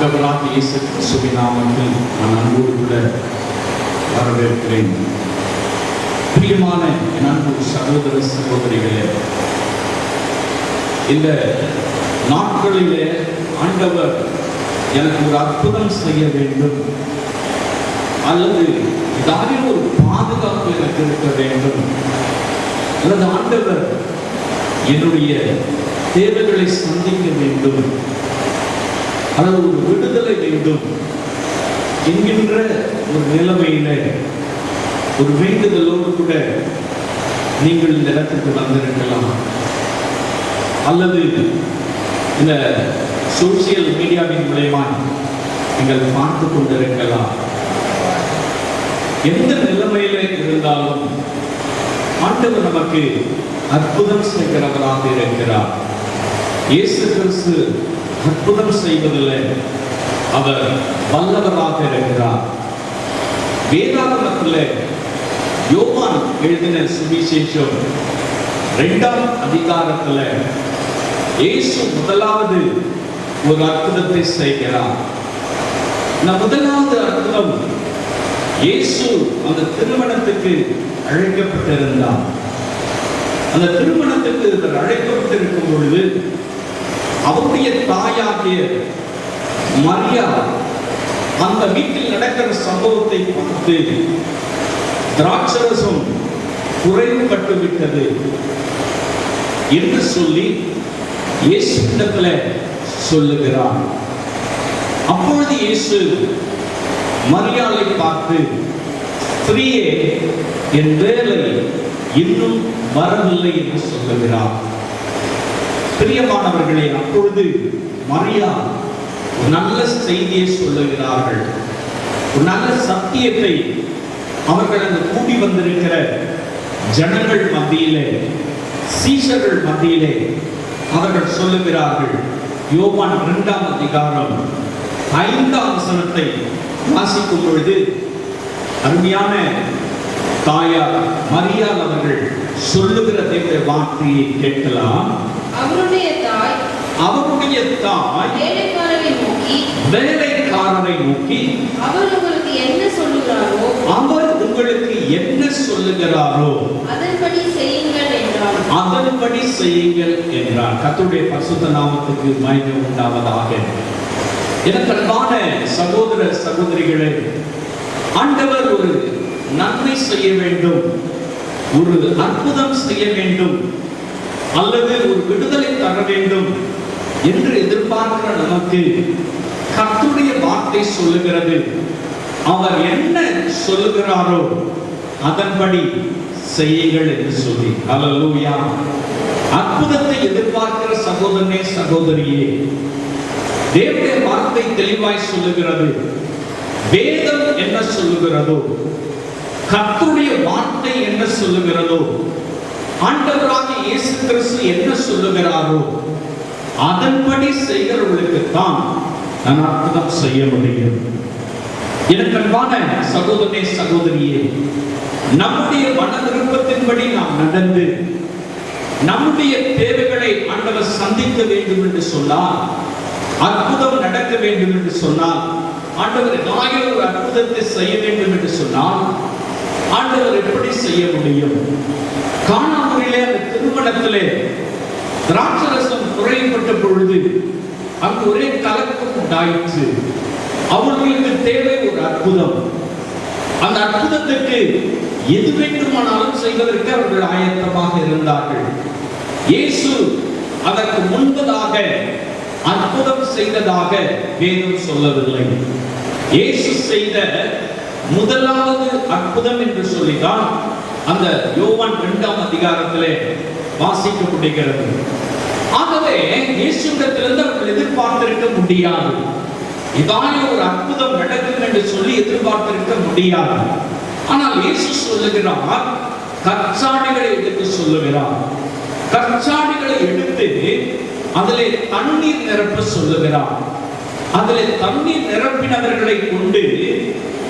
ஆண்டவராகிய இயேசு கிறிஸ்துவின் நாமத்தில் நான் அன்போடு கூட வரவேற்கிறேன். பிரியமான என் அன்பு சகோதர சகோதரிகளே, இந்த நாட்களிலே ஆண்டவர் எனக்கு ஒரு அற்புதம் செய்ய வேண்டும், அல்லது ஏதாவது ஒரு பாதுகாப்பு எனக்கு இருக்க வேண்டும், அல்லது ஆண்டவர் என்னுடைய தேவைகளை சந்திக்க வேண்டும், அல்லது ஒரு விடுதலை வேண்டும் என்கின்ற ஒரு நிலைமையில ஒரு வேண்டுதலோடு கூட நீங்கள் இந்த இடத்துக்கு வந்திருக்கலாம், அல்லது இந்த சோசியல் மீடியாவின் மூலமாக நீங்கள் பார்த்து கொண்டிருக்கலாம். எந்த நிலைமையில இருந்தாலும் ஆண்டவர் நமக்கு அற்புதம் செய்கிறவராக இருக்கிறார். இயேசு கிறிஸ்து அற்புதம் செய்வதில் அவர் வல்லவராக இருக்கிறார். வேதாகமத்தில் யோவான் எழுதின சுவிசேஷம் 2ஆம் அதிகாரத்தில் இயேசு முதலாவது ஒரு அற்புதத்தை செய்கிறார். இந்த முதலாவது அற்புதம், இயேசு அந்த திருமணத்துக்கு அழைக்கப்பட்டிருந்தார். அந்த திருமணத்துக்கு இவர் அழைக்கப்பட்டிருக்கும் பொழுது அவருடைய தாயாகிய மரியா அந்த வீட்டில் நடக்கிற சம்பவத்தை பார்த்து திராட்சரசம் குறைவுபட்டு விட்டது என்று சொல்லி இயேசுவிடத்தில் சொல்லுகிறார். அப்பொழுது இயேசு மரியாளை பார்த்து, ஸ்திரீயே, என் வேலை இன்னும் வரவில்லை என்று சொல்லுகிறார். பிரியமானவர்களே, அப்பொழுது மரியா ஒரு நல்ல செய்தியை சொல்லுகிறார்கள். ஒரு நல்ல சத்தியத்தை அவர்கள் அங்கு கூடி வந்திருக்கிற ஜனங்கள் மத்தியிலே, சீஷர்கள் மத்தியிலே அவர்கள் சொல்லுகிறார்கள். யோவான் 2ஆம் அதிகாரம் 5ஆம் வசனத்தை வாசிக்கும் பொழுது அருமையான தாயார் மரியாள் அவர்கள் சொல்லுகிற தேவ வார்த்தையை கேட்கலாம். அவருடைய தாய் வேலைக்காரரை நோக்கி அவர் உங்களுக்கு என்ன சொல்லுகிறாரோ அதன்படி செய்யுங்கள் என்றார். கர்த்தருடைய பரிசுத்த நாமத்துக்கு மகிமை உண்டாவதாக. எனக்கு அன்பான சகோதர சகோதரிகளே, ஆண்டவர் ஒரு நன்மை செய்ய வேண்டும், ஒரு அற்புதம் செய்ய வேண்டும், அல்லது ஒரு விடுதலை தர வேண்டும் என்று எதிர்பார்க்கிற நமக்கு கர்த்தருடைய வார்த்தை சொல்லுகிறது. அவர் என்ன சொல்லுகிறாரோ அதன்படி செய்யுங்கள் என்று சொல்லி. அல்லேலூயா. அற்புதத்தை எதிர்பார்க்கிற சகோதரனே, சகோதரியே, தேவனுடைய வார்த்தை தெளிவாய் சொல்லுகிறது. வேதம் என்ன சொல்லுகிறதோ, கர்த்தருடைய வார்த்தை என்ன சொல்லுகிறதோ, ஆண்டவராகிய இயேசு கிறிஸ்து என்ன சொல்லுகிறாரோ அதன்படி செய்கிறவர்களுக்கு தான் நான் அற்புதம் செய்ய முடியும். எனக்கு அன்பான சகோதரனே, சகோதரியே, நம்முடைய மன விருப்பத்தின்படி நாம் நடந்து நம்முடைய தேவைகளை ஆண்டவர் சந்திக்க வேண்டும் என்று சொன்னால், அற்புதம் நடக்க வேண்டும் என்று சொன்னால், ஆண்டவர் ஏதாவது ஒரு அற்புதத்தை செய்ய வேண்டும் என்று சொன்னால் ஆண்டவர் எப்படி செய்ய முடியும்? கானானிலே அந்த திருமணத்திலே திராட்சரசம் குறைவுபட்ட பொழுது அங்கு ஒரே கலக்கம் உண்டாயிற்று. அவர்களுக்கு தேவை ஒரு அற்புதம். அந்த அற்புதத்துக்கு எது வேண்டுமானாலும் செய்வதற்கு அவர்கள் ஆயத்தமாக இருந்தார்கள். இயேசு அதற்கு முன்பதாக அற்புதம் செய்ததாக வேதம் சொல்லவில்லை. இயேசு செய்த முதலாவது அற்புதம் என்று சொல்லிதான் அந்த யோவான் 2ஆம் அதிகாரத்திலே வாசிக்கப்படுகிறது. ஆகவே இயேசுவிடத்திலிருந்து அவர்கள் எதிர்பார்த்திருக்க முடியாது. இதான ஒரு அற்புதம் நடக்கும் என்று சொல்லி எதிர்பார்த்திருக்க முடியாது. ஆனால் இயேசு சொல்லுகிறார், கற்சாடிகளை எடுத்து சொல்லுகிறார். கற்சாடிகளை எடுத்து அதிலே தண்ணீர் நிரப்ப சொல்லுகிறார். அதிலே தண்ணீர் நிரப்பினவர்களை கொண்டு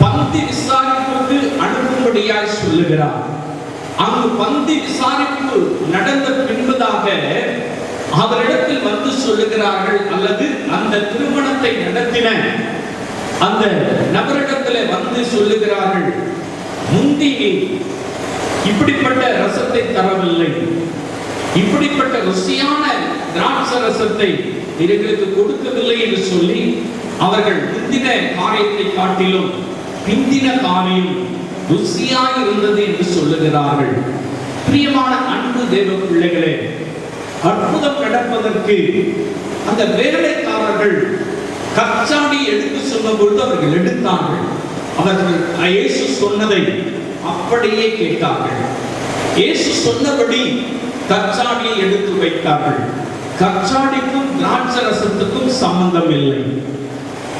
பந்தி விசாரிப்புக்கு அனுப்பும்படியாய் சொல்லுகிறார். அங்கு பந்தி விசாரிப்பு நடந்த பின்பதாக அவரிடத்தில் வந்து சொல்லுகிறார்கள், அல்லது அந்த திருமணத்தை நடத்தின அந்த நபரிடத்தில் வந்து சொல்லுகிறார்கள், முந்தி இப்படிப்பட்ட ரசத்தை தரவில்லை, இப்படிப்பட்ட ருசியான திராட்சை ரசத்தை எங்களுக்கு கொடுக்கவில்லை என்று சொல்லி அவர்கள் முந்தின காரியத்தை காட்டிலும் பிந்தின காரியம் ருசியாக இருந்தது என்று சொல்லுகிறார்கள். பிரியமான அன்பு தேவ பிள்ளைகளே, அற்புதம் நடப்பதற்கு அந்த வேலைக்காரர்கள் கச்சாடி எடுத்து சொன்ன பொழுது அவர்கள் எடுத்தார்கள். அவர்கள் இயேசு சொன்னதை அப்படியே கேட்டார்கள். இயேசு சொன்னபடி கச்சாடியை எடுத்து வைத்தார்கள். கச்சாடிக்கும் திராட்சை ரசத்துக்கும் சம்பந்தம் இல்லை.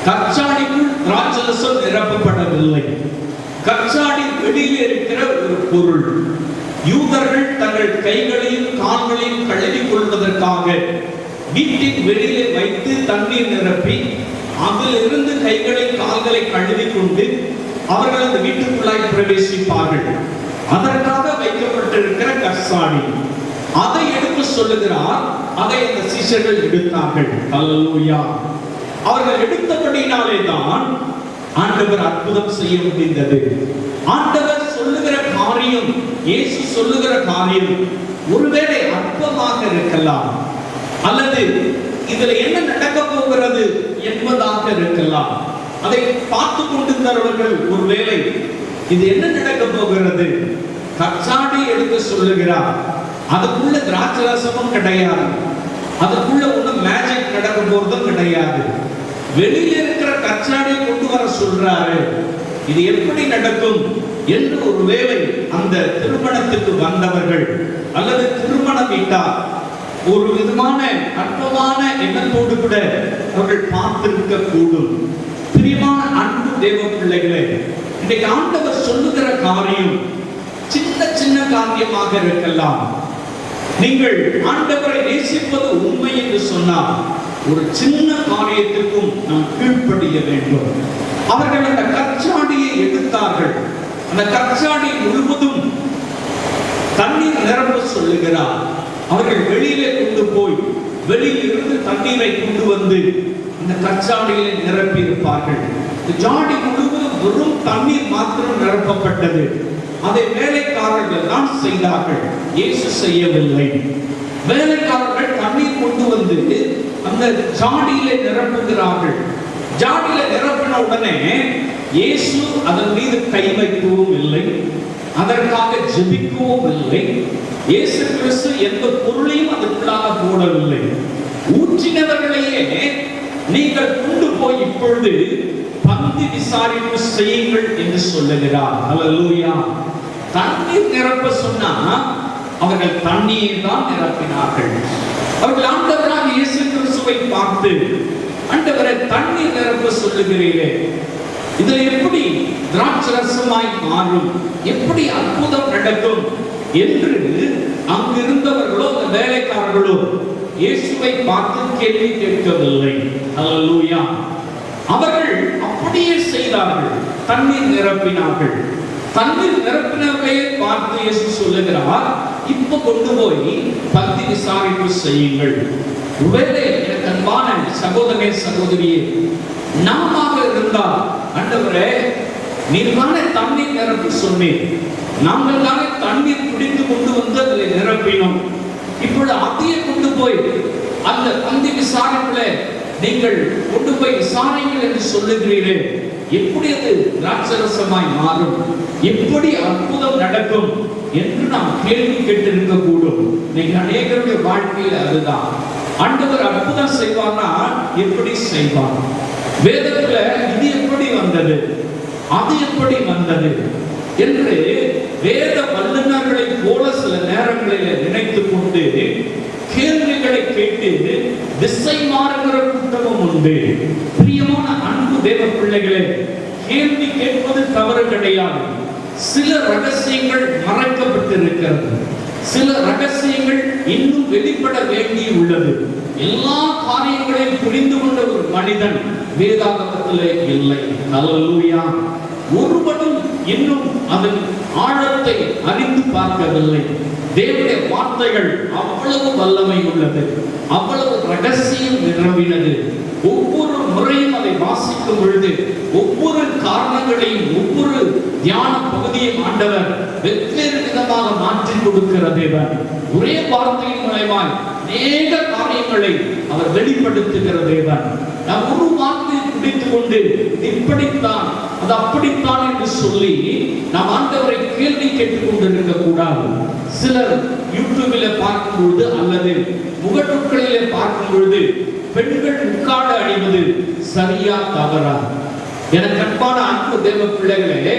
கச்சாடிக்குள் திராட்சை ரசம் நிரப்பப்படவில்லை. கச்சாடி வெளியே இருக்கிற ஒரு பொருள். யூதர்கள் தங்கள் கைகளையும் கால்களையும் கழுவிக் கொள்வதற்காக வீட்டின் வெளியே வைத்து தண்ணீர் நிரப்பி அதிலிருந்து கைகளை கால்களை கழுவி கொண்டு அவர்கள் அந்த வீட்டுக்குள்ளாய் பிரவேசிப்பார்கள். அதற்காக வைக்கப்பட்டிருக்கிற கச்சாடி, அதை எடுத்து சொல்லுகிறார். அதை அந்த சீஷர்கள் எடுத்தார்கள். அல்லேலூயா. அவர்கள் எடுத்தபடினாலே தான் ஆண்டவர் அற்புதம் செய்ய முடிந்தது. ஆண்டவர் சொல்லுகிற காரியம், இயேசு சொல்லுகிற காரியம் ஒருவேளை அற்பமாக இருக்கலாம், அல்லது இதுல என்ன நடக்க போகிறது என்பதாக இருக்கலாம். அதை பார்த்து கொண்டிருந்தவர்கள் ஒருவேளை இது என்ன நடக்க போகிறது, கச்சாடி எடுத்து சொல்லுகிறார், அதுக்குள்ள திராட்சை ரசமும் கிடையாது, அதுக்குள்ள ஒன்றும் மேஜிக் நடக்க போறதும் கிடையாது, வெளியில இருக்கிற கச்சாடியை கொண்டு வர சொல்றாரு, இது எப்படி நடக்கும் என்று ஒருவேளை அந்த திருமணத்துக்கு வந்தவர்கள் அல்லது திருமண வீட்டார் ஒரு விதமான அற்பமான எண்ணத்தோடு கூட அவர்கள் பார்த்திருக்க கூடும். பிரியமான அன்பு தேவ பிள்ளைகளே, இன்றைக்கு ஆண்டவர் சொல்லுகிற காரியம் சின்ன சின்ன காரியமாக இருக்கலாம். நீங்கள் ஆண்டவரை நேசிப்பது உண்மை என்று சொன்னால் ஒரு சின்ன காரியத்திற்கும் நாம் கீழ்ப்படிய வேண்டும். அவர்கள் அந்த கச்சாடியை எடுத்தார்கள். அந்த கச்சாடி முழுவதும் தண்ணீர் நிரப்ப சொல்லுகிறார். அவர்கள் வெளியிலே கொண்டு போய் வெளியில் இருந்து தண்ணீரை கொண்டு வந்து இந்த கச்சாடியை நிரப்பி இருப்பார்கள். ஜாடி முழுவதும் வெறும் தண்ணீர் மாத்திரம் நிரப்பப்பட்டது. அதை வேலைக்காரர்கள் தான் செய்தார்கள், இயேசு செய்யவில்லை. வேலைக்காரர்கள் தண்ணீர் கொண்டு வந்து அந்த ஜாடியிலே நிரப்புகிறார்கள். ஜாடியில நிரப்பின உடனே இயேசு அதன் மீது கை வைக்கவும் இல்லை, அதற்காக ஜெபிக்கவும் இல்லை. இயேசு கிறிஸ்து எந்த பொருளையும் அதற்குள்ளாக போடவில்லை. ஊற்றினவர்களையே நீங்கள் கொண்டு போய் இப்பொழுது பந்தி விசாரிப்பு செய்யுங்கள் என்று சொல்லுகிறார். அல்லேலூயா. தண்ணீர் நிரப்ப சொன்னா அவர்கள் தண்ணீர் தான் நிரப்பினார்கள். அவர்கள் ஆண்டவராக இயேசு கிறிஸ்துவை பார்த்து, ஆண்டவரே தண்ணீர் நிரப்ப சொல்லுகிறீரே, இதுல எப்படி திராட்சை ரசமாய் மாறும், எப்படி அற்புதம் நடக்கும் என்று அங்கிருந்தவர்களோ அந்த வேலைக்காரர்களோ இயேசுவை பார்த்து கேள்வி கேட்கவில்லை. அல்லேலூயா. அவர்கள் அப்படியே செய்தார்கள், தண்ணீர் நிரப்பினார்கள். தண்ணீர் நிரப்பினவர்களையே பார்த்து இயேசு சொல்லுகிறார், இப்ப கொண்டு போய் பந்தி விசாரிப்பு செய்யுங்கள். ஒருவேளை எனக்கு அன்பான சகோதரனே சகோதரியே, நாம இருந்தால், ஆண்டவரே நீர் தானே தண்ணீர் நிரப்பி சொன்னேன், நாங்கள் தானே தண்ணீர் பிடித்து கொண்டு வந்து அதில் நிரப்பினோம், இப்பொழுது அதையே கொண்டு போய் அந்த பந்தி விசாரிப்புல நீங்கள் கொண்டு போய் விசாரிங்கள் என்று சொல்லுகிறீரே, எப்படி அது திராட்சரசமாய் மாறும், எப்படி அற்புதம் நடக்கும் என்று நாம் கேள்வி கேட்டிருக்க கூடும். நீங்க அநேகருடைய வாழ்க்கையில் அதுதான். ஆண்டவர் அற்புதம் செய்வார்னா எப்படி செய்வார், வேதத்துல இது எப்படி வந்தது, அது எப்படி வந்தது என்று வேத வல்லுநர்களை போல சில நேரங்களில் நினைத்துக் கொண்டு கேள்விகளை கேட்டு திசை மாறுகிற கூட்டமும் உண்டு. பிரியமான அன்பு தேவ பிள்ளைகளே, கேள்வி கேட்பது தவறு கிடையாது. சில ரகசியங்கள் மறைக்கப்பட்டிருக்கிறது, சில ரகசியங்கள் இன்னும் வெளிப்பட வேண்டி உள்ளது. எல்லா காரியங்களையும் புரிந்து கொண்ட ஒரு மனிதன் வேதாகமத்திலே இல்லை. அல்லேலூயா. ஒருவனும் இன்னும் அதன் ஆழத்தை அறிந்து பார்க்கவில்லை. தேவனுடைய வார்த்தைகள் அவ்வளவு வல்லமை உள்ளது. அவ்வளவு ரகசியம் நிரம்பினது. ஒவ்வொரு முறையும் அதை வாசிக்கும் பொழுது ஒவ்வொரு காரணங்களையும் ஒவ்வொரு தியான பகுதியும் ஆண்டவர் வெவ்வேறு விதமாக மாற்றி கொடுக்கிற தேவன். ஒரே வார்த்தையின் மூலமாய் அநேக காரியங்களை அவர் வெளிப்படுத்துகிற தேவன். நாம் ஒரு வார்த்தையை பிடித்துக் கொண்டு இப்படித்தான் அது அப்படித்தான் என்று சொல்லி நாம் ஆண்டவரை கேள்வி கேட்டுக் கொண்டிருக்க கூடாது. சிலர் யூடியூபில் பார்க்கும் பொழுது அல்லது முகநூல்களிலே பார்க்கும் பொழுது பெண்கள் முக்காடு அணிவது சரியா தவறா? எனக்கு அன்பான அன்பு தேவ பிள்ளைகளே,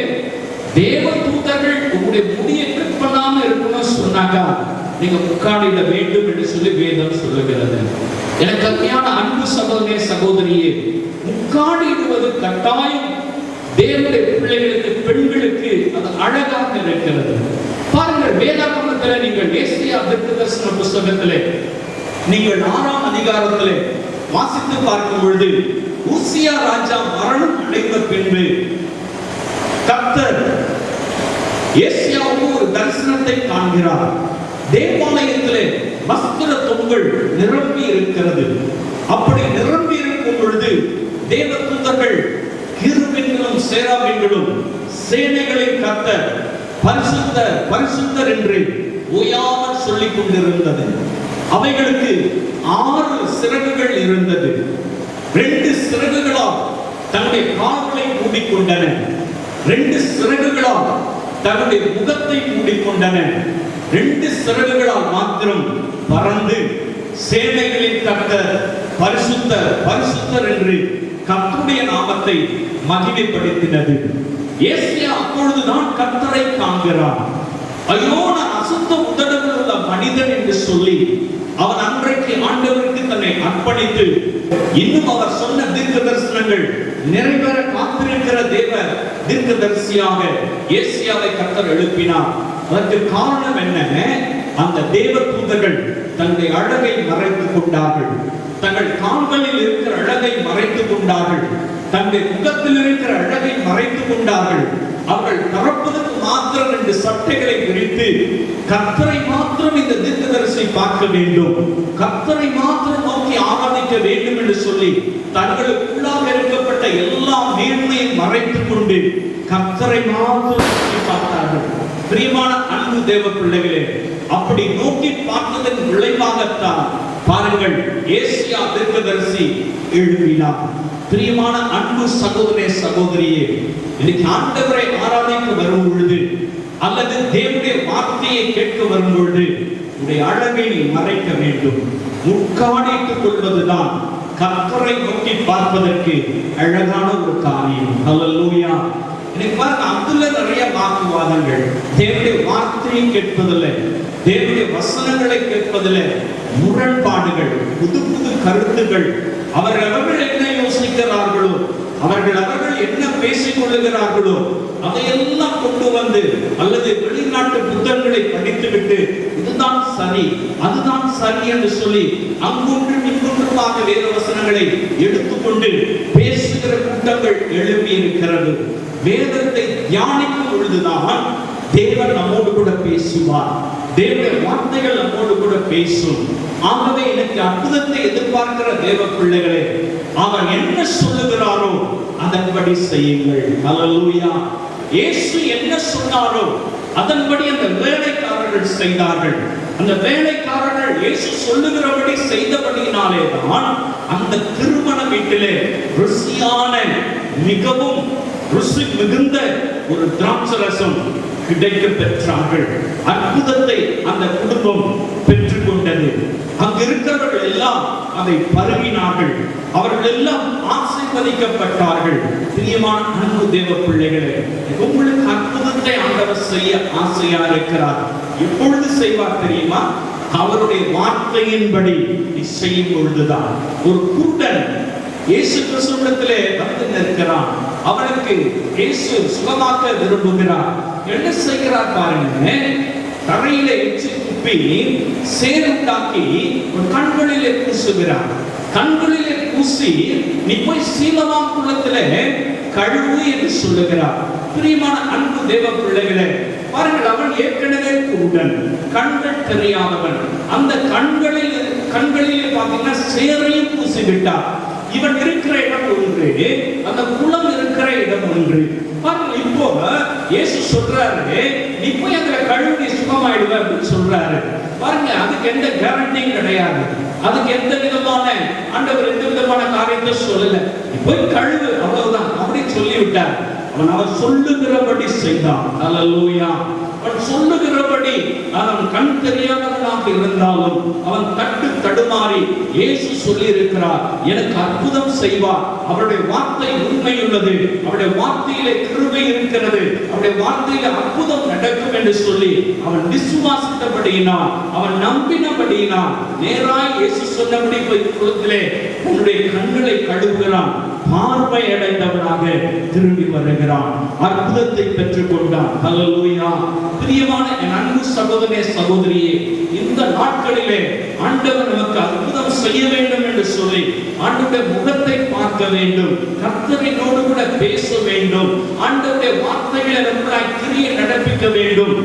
தேவ தூதர்கள் உங்களுடைய முடியை கட் பண்ணாம இருக்கணும்னு சொன்னாக்கா நீங்க முக்காடிட வேண்டும் என்று சொல்லி வேதம் சொல்லுகிறது. எனக்கு அருமையான அன்பு சகோதரனே சகோதரியே, முக்காடிடுவது கட்டாயம் தேவனுடைய பிள்ளைகளுக்கு, பெண்களுக்கு அது அழகாக இருக்கிறது. பாருங்கள், வேதாகமத்தில் நீங்கள் ஏசாயா தீர்க்கதரிசன புத்தகத்திலே நீங்கள் 6ஆம் அதிகாரத்திலே வாசித்து பார்க்கும் பொழுது உசியா ராஜா மரணம் அடைந்த பின்பு கர்த்தர் ஏசாயாவுக்கு ஒரு தரிசனத்தை காண்கிறார். தேவாலயத்திலே வஸ்திர தொங்கல் நிரம்பி இருக்கிறது. அப்படி நிரம்பி இருக்கும் பொழுது தேவதூதர்கள் கிருபைகளும் சேராபீன்களும் சேனைகளின் கர்த்தர் பரிசுத்தர் பரிசுத்தர் என்று ஓயாமல் சொல்லிக் கொண்டிருந்தது. அவைகளுக்கு 6 சிறகுகள் இருந்தது. 2 சிறகுகளால் தன்னுடைய கால்களை மூடிக்கொண்டன, 2 சிறகுகளால் தன்னுடைய முகத்தை மூடிக்கொண்டன, 2 சிறகுகளால் மாத்திரம் பறந்து சேனைகளின் கர்த்தர் பரிசுத்தர் பரிசுத்தர் என்று கர்த்தருடைய நாமத்தை மகிமைப்படுத்தினது. ஏசாயா அப்பொழுதுதான் கர்த்தரை காண்கிறான். ஐயோ, நான் அசுத்த உதடுகள் உள்ள மனிதன் என்று சொல்லி அவன் அன்றைக்கு ஆண்டவருக்கு தன்னை அர்ப்பணித்து இன்னும் அவர் சொன்ன தீர்க்க தரிசனங்கள் நிறைவேற காத்திருக்கிற தேவ தீர்க்கதரிசியாக ஏசாயாவை கர்த்தர் எழுப்பினார். அதற்கு காரணம் என்ன? அந்த தேவ தூதர்கள் தன்னுடைய அழகை மறைத்துக் கொண்டார்கள், தங்கள் கால்களில் இருக்கிற அழகை மறைத்துக் கொண்டார்கள், தன்னுடைய முகத்தில் இருக்கிற அழகை மறைத்துக் கொண்டார்கள். அவர்கள் பறப்பதற்கு மாத்திரம் 2 சட்டைகளை விரித்து கர்த்தரை மாத்திரம் இந்த தீர்க்கதரிசி பார்க்க வேண்டும், கர்த்தரை மாத்திரம் நோக்கி ஆராதிக்க வேண்டும் என்று சொல்லி தங்களுக்குள்ளாக இருக்கப்பட்ட எல்லா மேன்மையும் மறைத்துக் கொண்டு கர்த்தரை மாத்திரம் நோக்கி பார்த்தார்கள். பிரியமான அன்பு தேவ பிள்ளைகளே, அப்படி நோக்கி பார்த்ததன் விளைவாகத்தான் பாருங்கள் ஏசாயா தீர்க்கதரிசி எழுப்பினார். பிரியமான அன்பு சகோதரனே சகோதரியே, இன்னைக்கு ஆண்டவரை ஆராதிக்க வரும் பொழுது அல்லது தேவனுடைய வார்த்தையை கேட்க வரும் பொழுது உடைய அழகை மறைக்க வேண்டும். முக்காடிட்டுக் கொள்வதுதான் கர்த்தரை நோக்கி பார்ப்பதற்கு அழகான ஒரு காரியம். ஹல்லேலூயா. இன்னைக்கு பாருங்க, அதுல நிறைய வாக்குவாதங்கள், தேவனுடைய வார்த்தையை கேட்பதில்லை, தேவனுடைய வசனங்களை கேட்பதில்லை, முரண்பாடுகள், புது புது கருத்துகள், அவர்கள் என்ன யோசிக்கிறார்களோ, அவர்கள் என்ன பேசிக் கொள்ளுகிறார்களோ அதையெல்லாம் கொண்டு வந்து அல்லது வெளிநாட்டு புத்தகங்களை படித்துவிட்டு இதுதான் சரி அதுதான் சரி என்று சொல்லி அங்கொன்றும் இங்கொன்றுமாக வேத வசனங்களை எடுத்துக்கொண்டு பேசுகிற கூட்டங்கள் எழுப்பி இருக்கிறது. வேதத்தை தியானிக்கும் பொழுதுதான் தேவன் நம்மோடு கூட பேசுவார், தேவனுடைய வார்த்தைகள் நம்மோடு கூட பேசும். ஆகவே எனக்கு அற்புதத்தை எதிர்பார்க்கிற தேவ பிள்ளைகளே, அவர் என்ன சொல்லுகிறாரோ அதன்படி செய்யுங்கள். ஹல்லேலூயா. இயேசு என்ன சொன்னாரோ அதன்படி அந்த வேலைக்காரர்கள் செய்தார்கள். அந்த வேலைக்காரர்கள் இயேசு சொல்லுகிறபடி செய்தபடியினாலே தான் அந்த திருமண வீட்டிலே ருசியான மிகவும் ருசி மிகுந்த ஒரு திராட்சரசம் கிடைக்க பெற்றார்கள். அற்புதத்தை அந்த குடும்பம் பெற்றுக்கொண்டது. அங்கு இருக்கிறவர்கள் எல்லாம் அதை பருகினார்கள், அவர்கள் எல்லாம் ஆசீர்வதிக்கப்பட்டார்கள். பிரியமான அன்பு தேவ பிள்ளைகளே, உங்களுக்கு அற்புதத்தை ஆண்டவர் செய்ய ஆசையா இருக்கிறார். எப்பொழுது செய்வார் தெரியுமா? அவருடைய வார்த்தையின்படி செய்யும் பொழுதுதான். ஒரு கூட்டன் இயேசு கிறிஸ்துவிடத்திலே வந்து நிற்கிறான். அவனுக்கு இயேசு சுகமாக்க விரும்புகிறார். என்ன செய்கிறார் பாருங்க, தரையிலே எச்சி துப்பி சேருண்டாக்கி கண்களிலே பூசுகிறார். கண்களிலே பூசி நீ போய் சீலவான் குளத்திலே கழுவு என்று சொல்லுகிறார். பிரியமான அன்பு தேவ பிள்ளைகளே, பாருங்கள், அவன் ஏற்கனவே குருடன், கண்கள் தெரியாதவன். அந்த கண்களிலே பார்த்தீங்கன்னா சேரையும் பூசி விட்டார். இவன் இருக்கிற இடம் ஒன்று, அந்த குளம் இருக்கிற இடம் ஒன்று. பாருங்க, இப்போ இயேசு சொல்றாரு, நீ போய் அதுல கழுவி சுகமாயிடுவ அப்படின்னு சொல்றாரு. பாருங்க, அதுக்கு எந்த கேரண்டியும் கிடையாது. அதுக்கு எந்த விதமான ஆண்டவர் எந்த விதமான காரியத்தை சொல்லல. நீ போய் கழுவு, அவ்வளவுதான் அப்படின்னு சொல்லி விட்டார். அவர் சொல்லுகிறபடி செய்தான். அல்லேலூயா. அவன் சொல்லுகிறபடி அவன் கண் தெரியாதவனாக இருந்தாலும் அவன் தட்டு தடுமாறி இயேசு சொல்லி இருக்கிறார், எனக்கு அற்புதம் செய்வார், அவருடைய வார்த்தை உண்மையுள்ளது, அவருடைய வார்த்தையிலே கிருபை இருக்கிறது, அவருடைய வார்த்தையிலே அற்புதம் நடக்கும் என்று சொல்லி அவன் விசுவாசித்தபடியினால், அவன் நம்பினபடியினால் நேராய் இயேசு சொன்னபடி போய் குளத்திலே உன்னுடைய கண்களை கழுவுகிறான். பார்வை அடைந்தவனாக திரும்பி வருகிறான். அற்புதத்தை பெற்றுக் கொண்டான். ஹல்லேலூயா. பிரியமான என் அன்பு சகோதரனே, சகோதரியே, இந்த நாட்களிலே ஆண்டவர் நமக்கு அற்புதம் செய்ய வேண்டும் என்று சொல்லி ஆண்டவருடைய முகத்தை பார்க்க வேண்டும், கர்த்தரினோடு கூட பேச வேண்டும், ஆண்டவருடைய வார்த்தைகளை நம்மளாய் கிரியை நடப்பிக்க வேண்டும்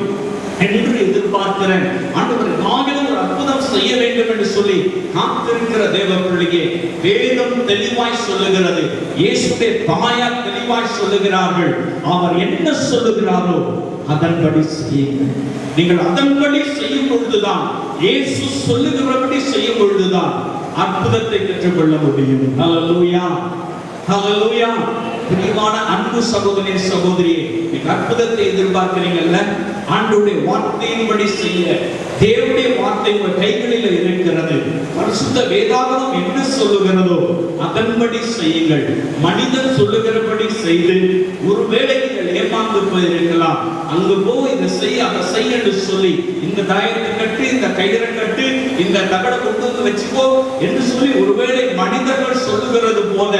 என்று எதிர்பார்க்கிறேன். ஆண்டவர் நாங்களும் ஒரு அற்புதம் செய்ய வேண்டும் என்று சொல்லி காத்திருக்கிற தேவ பிள்ளையே, வேதம் தெளிவாய் சொல்லுகிறது, இயேசுடைய தாயார் தெளிவாய் சொல்லுகிறார்கள். அவர் என்ன சொல்லுகிறாரோ அதன்படி செய்யுங்கள். நீங்கள் அதன்படி செய்யும் பொழுதுதான், இயேசு சொல்லுகிறபடி செய்யும் பொழுதுதான் அற்புதத்தை பெற்றுக்கொள்ள முடியும். ஹல்லேலூயா, ஹல்லேலூயா. பிரியமான அன்பு சகோதரனே, சகோதரியே, நீங்க அற்புதத்தை எதிர்பார்க்கிறீங்கல்ல, ஆண்டவருடைய வார்த்தையின்படி செய்ய தேவனுடைய வார்த்தை உங்கள் கைகளில் இருக்கிறது. பரிசுத்த வேதாகமம் என்ன சொல்லுகிறதோ அதன்படி செய்யுங்கள். மனிதன் சொல்லுகிறபடி செய்து ஒருவேளை நீங்கள் ஏமாந்து போயிருக்கலாம். அங்கு போய் இதை செய் அதை செய் என்று சொல்லி இந்த தாயத்தை கட்டு, இந்த கயிறை கட்டு, இந்த தகடை கொண்டு வந்து வச்சுக்கோ என்று சொல்லி ஒருவேளை மனிதர்கள் சொல்லுகிறது போல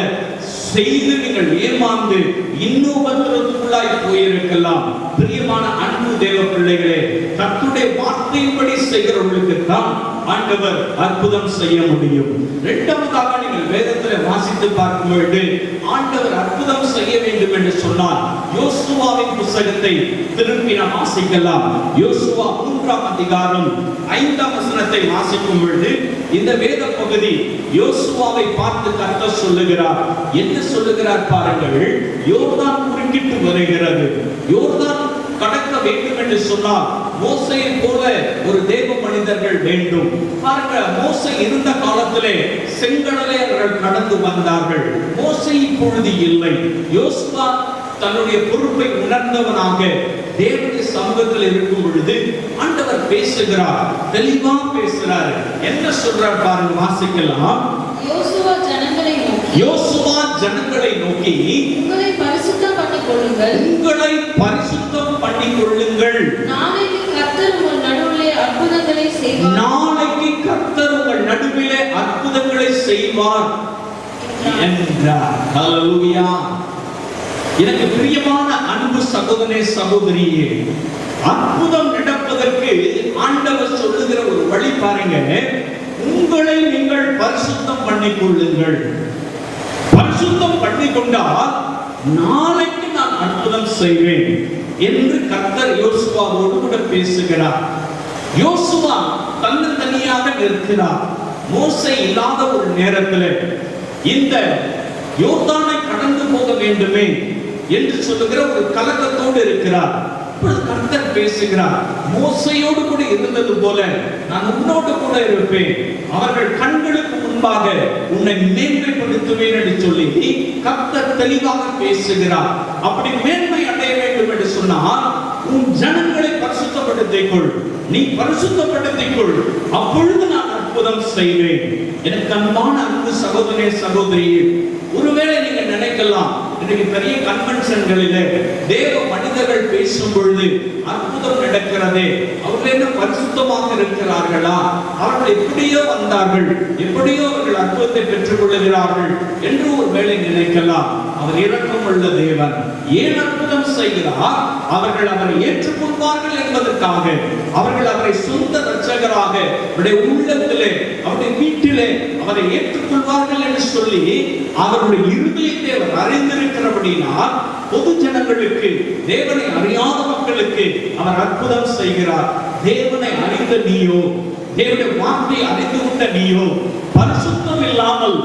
செய்து நீங்கள் ஏமாந்து இன்னும் உபத்திரத்துக்குள்ளாய் போயிருக்கலாம். பிரியமான அன்பு தேவ பிள்ளைகளே, கர்த்தருடைய வார்த்தையின்படி செய்கிறவர்களுக்கு தான் ஆண்டவர் அற்புதம் செய்ய முடியும். இரண்டாவதாக நீங்கள் வேதத்தில் வாசித்து பார்க்கும் பொழுது ஆண்டவர் அற்புதம் செய்ய வேண்டும் என்று சொன்னார். யோசுவாவின் புத்தகத்தை திருப்பி நாம் வாசிக்கலாம். யோசுவா 3ஆம் அதிகாரம் 5ஆம் வசனத்தை வாசிக்கும் பொழுது இந்த வேத பகுதி யோசுவாவை பார்த்து கர்த்தர் சொல்லுகிறார். என்ன சொல்லுகிறார் பாருங்கள். யோர்தான் குறுக்கிட்டு வருகிறது. யோர்தான் கடக்க வேண்டும் என்று சொன்னால் மோசேயை போல ஒரு தேவ மனிதர்கள் வேண்டும். பாருங்க, மோசே இருந்த காலத்திலே செங்கடலை அவர்கள் கடந்து வந்தார்கள். மோசே இப்பொழுது இல்லை. யோசுவா தன்னுடைய பொறுப்பை உணர்ந்தவனாக தேவனுடைய சமூகத்தில் இருக்கும் பொழுது ஆண்டவர் பேசுகிறார், தெளிவா பேசுகிறார். என்ன சொல்றார் பாருங்க, வாசிக்கலாம். யோசுவா ஜனங்களை நோக்கி உங்களை பரிசுத்தம் பண்ணிக் கொள்ளுங்கள், உங்களை பரிசுத்தம் பண்ணிக் கொள்ளுங்கள். நாளைக்கு கர்த்தர் உங்கள் நடுவிலே அற்புதங்களை செய்வார். நாளைக்கு கர்த்தர் உங்கள் நடுவிலே அற்புதங்களை செய்வார் என்றார். ஹல்லேலூயா. எனக்கு பிரியமான அன்பு சகோதரனே, சகோதரியே, அற்புதம் நடப்பதற்கு ஆண்டவர் சொல்லுகிற ஒரு வழி பாருங்க. உங்களை நீங்கள் பரிசுத்தம் பண்ணிக் கொள்ளுங்கள். பரிசுத்தம் பண்ணிக் கொண்டால் நாளைக்கு நான் அற்புதம் செய்வேன் என்று கர்த்தர் யோசுவாவோடு கூட பேசுகிறார். யோசுவா தனியாக நிற்கிறார். மோசே இல்லாத ஒரு நேரத்தில் இந்த யோர்தானை கடந்து போக வேண்டுமே என்று சொல்லுகிற ஒரு கலக்கத்தோடு இருக்கிறார். கர்த்தர் பேசுகிறார், மோசையோடு கூட இருந்தது போல நான் உன்னோடு கூட இருப்பேன், அவர்கள் கண்களுக்கு முன்பாக உன்னை மேன்மைப்படுத்துவேன் என்று சொல்லி கர்த்தர் தெளிவாக பேசுகிறார். அப்படி மேன்மை அடைய வேண்டும் என்று சொன்னால் உன் ஜனங்களை பரிசுத்தப்படுத்திக் கொள், நீ பரிசுத்தப்படுத்திக் கொள், அப்பொழுது நான் அற்புதம் செய்வேன். எனக்கு அன்பான அன்பு சகோதரனே, சகோதரியே, ஒருவேளை நீங்க நினைக்கலாம், இன்னைக்கு பெரிய கன்வென்ஷன்களிலே தேவ மனிதர்கள் பேசும் பொழுது அற்புதம் நடக்கிறதே, அவர்கள் என்ன பரிசுத்தமாக இருக்கிறார்களா, அவர்கள் எப்படியோ வந்தார்கள், எப்படியோ அவர்கள் அற்புதத்தை பெற்றுக் கொள்கிறார்கள் என்று ஒரு வேளை நினைக்கலாம். அவர் இரக்கமுள்ள தேவன். ஏன் அற்புதம் செய்கிறார்? அவர்கள் அவரை ஏற்றுக்கொள்வார்கள் என்பதற்காக, அவர்கள் அவரை சொந்த இரட்சகராக அவருடைய உள்ளத்திலே, அவருடைய வீட்டிலே அவரை ஏற்றுக்கொள்வார்கள் என்று சொல்லி அவருடைய இருதயத்தை அவர் அறிந்திருக்கிறபடினால் பொது ஜனங்களுக்கு, தேவனை அறியாத மக்களுக்கு அவர் அற்புதம் செய்கிறார். தேவனை அறிந்த நீயோ தேவனுடைய வார்த்தை அறிந்து கொண்ட நீயோ பரிசுத்தம் இல்லாமல்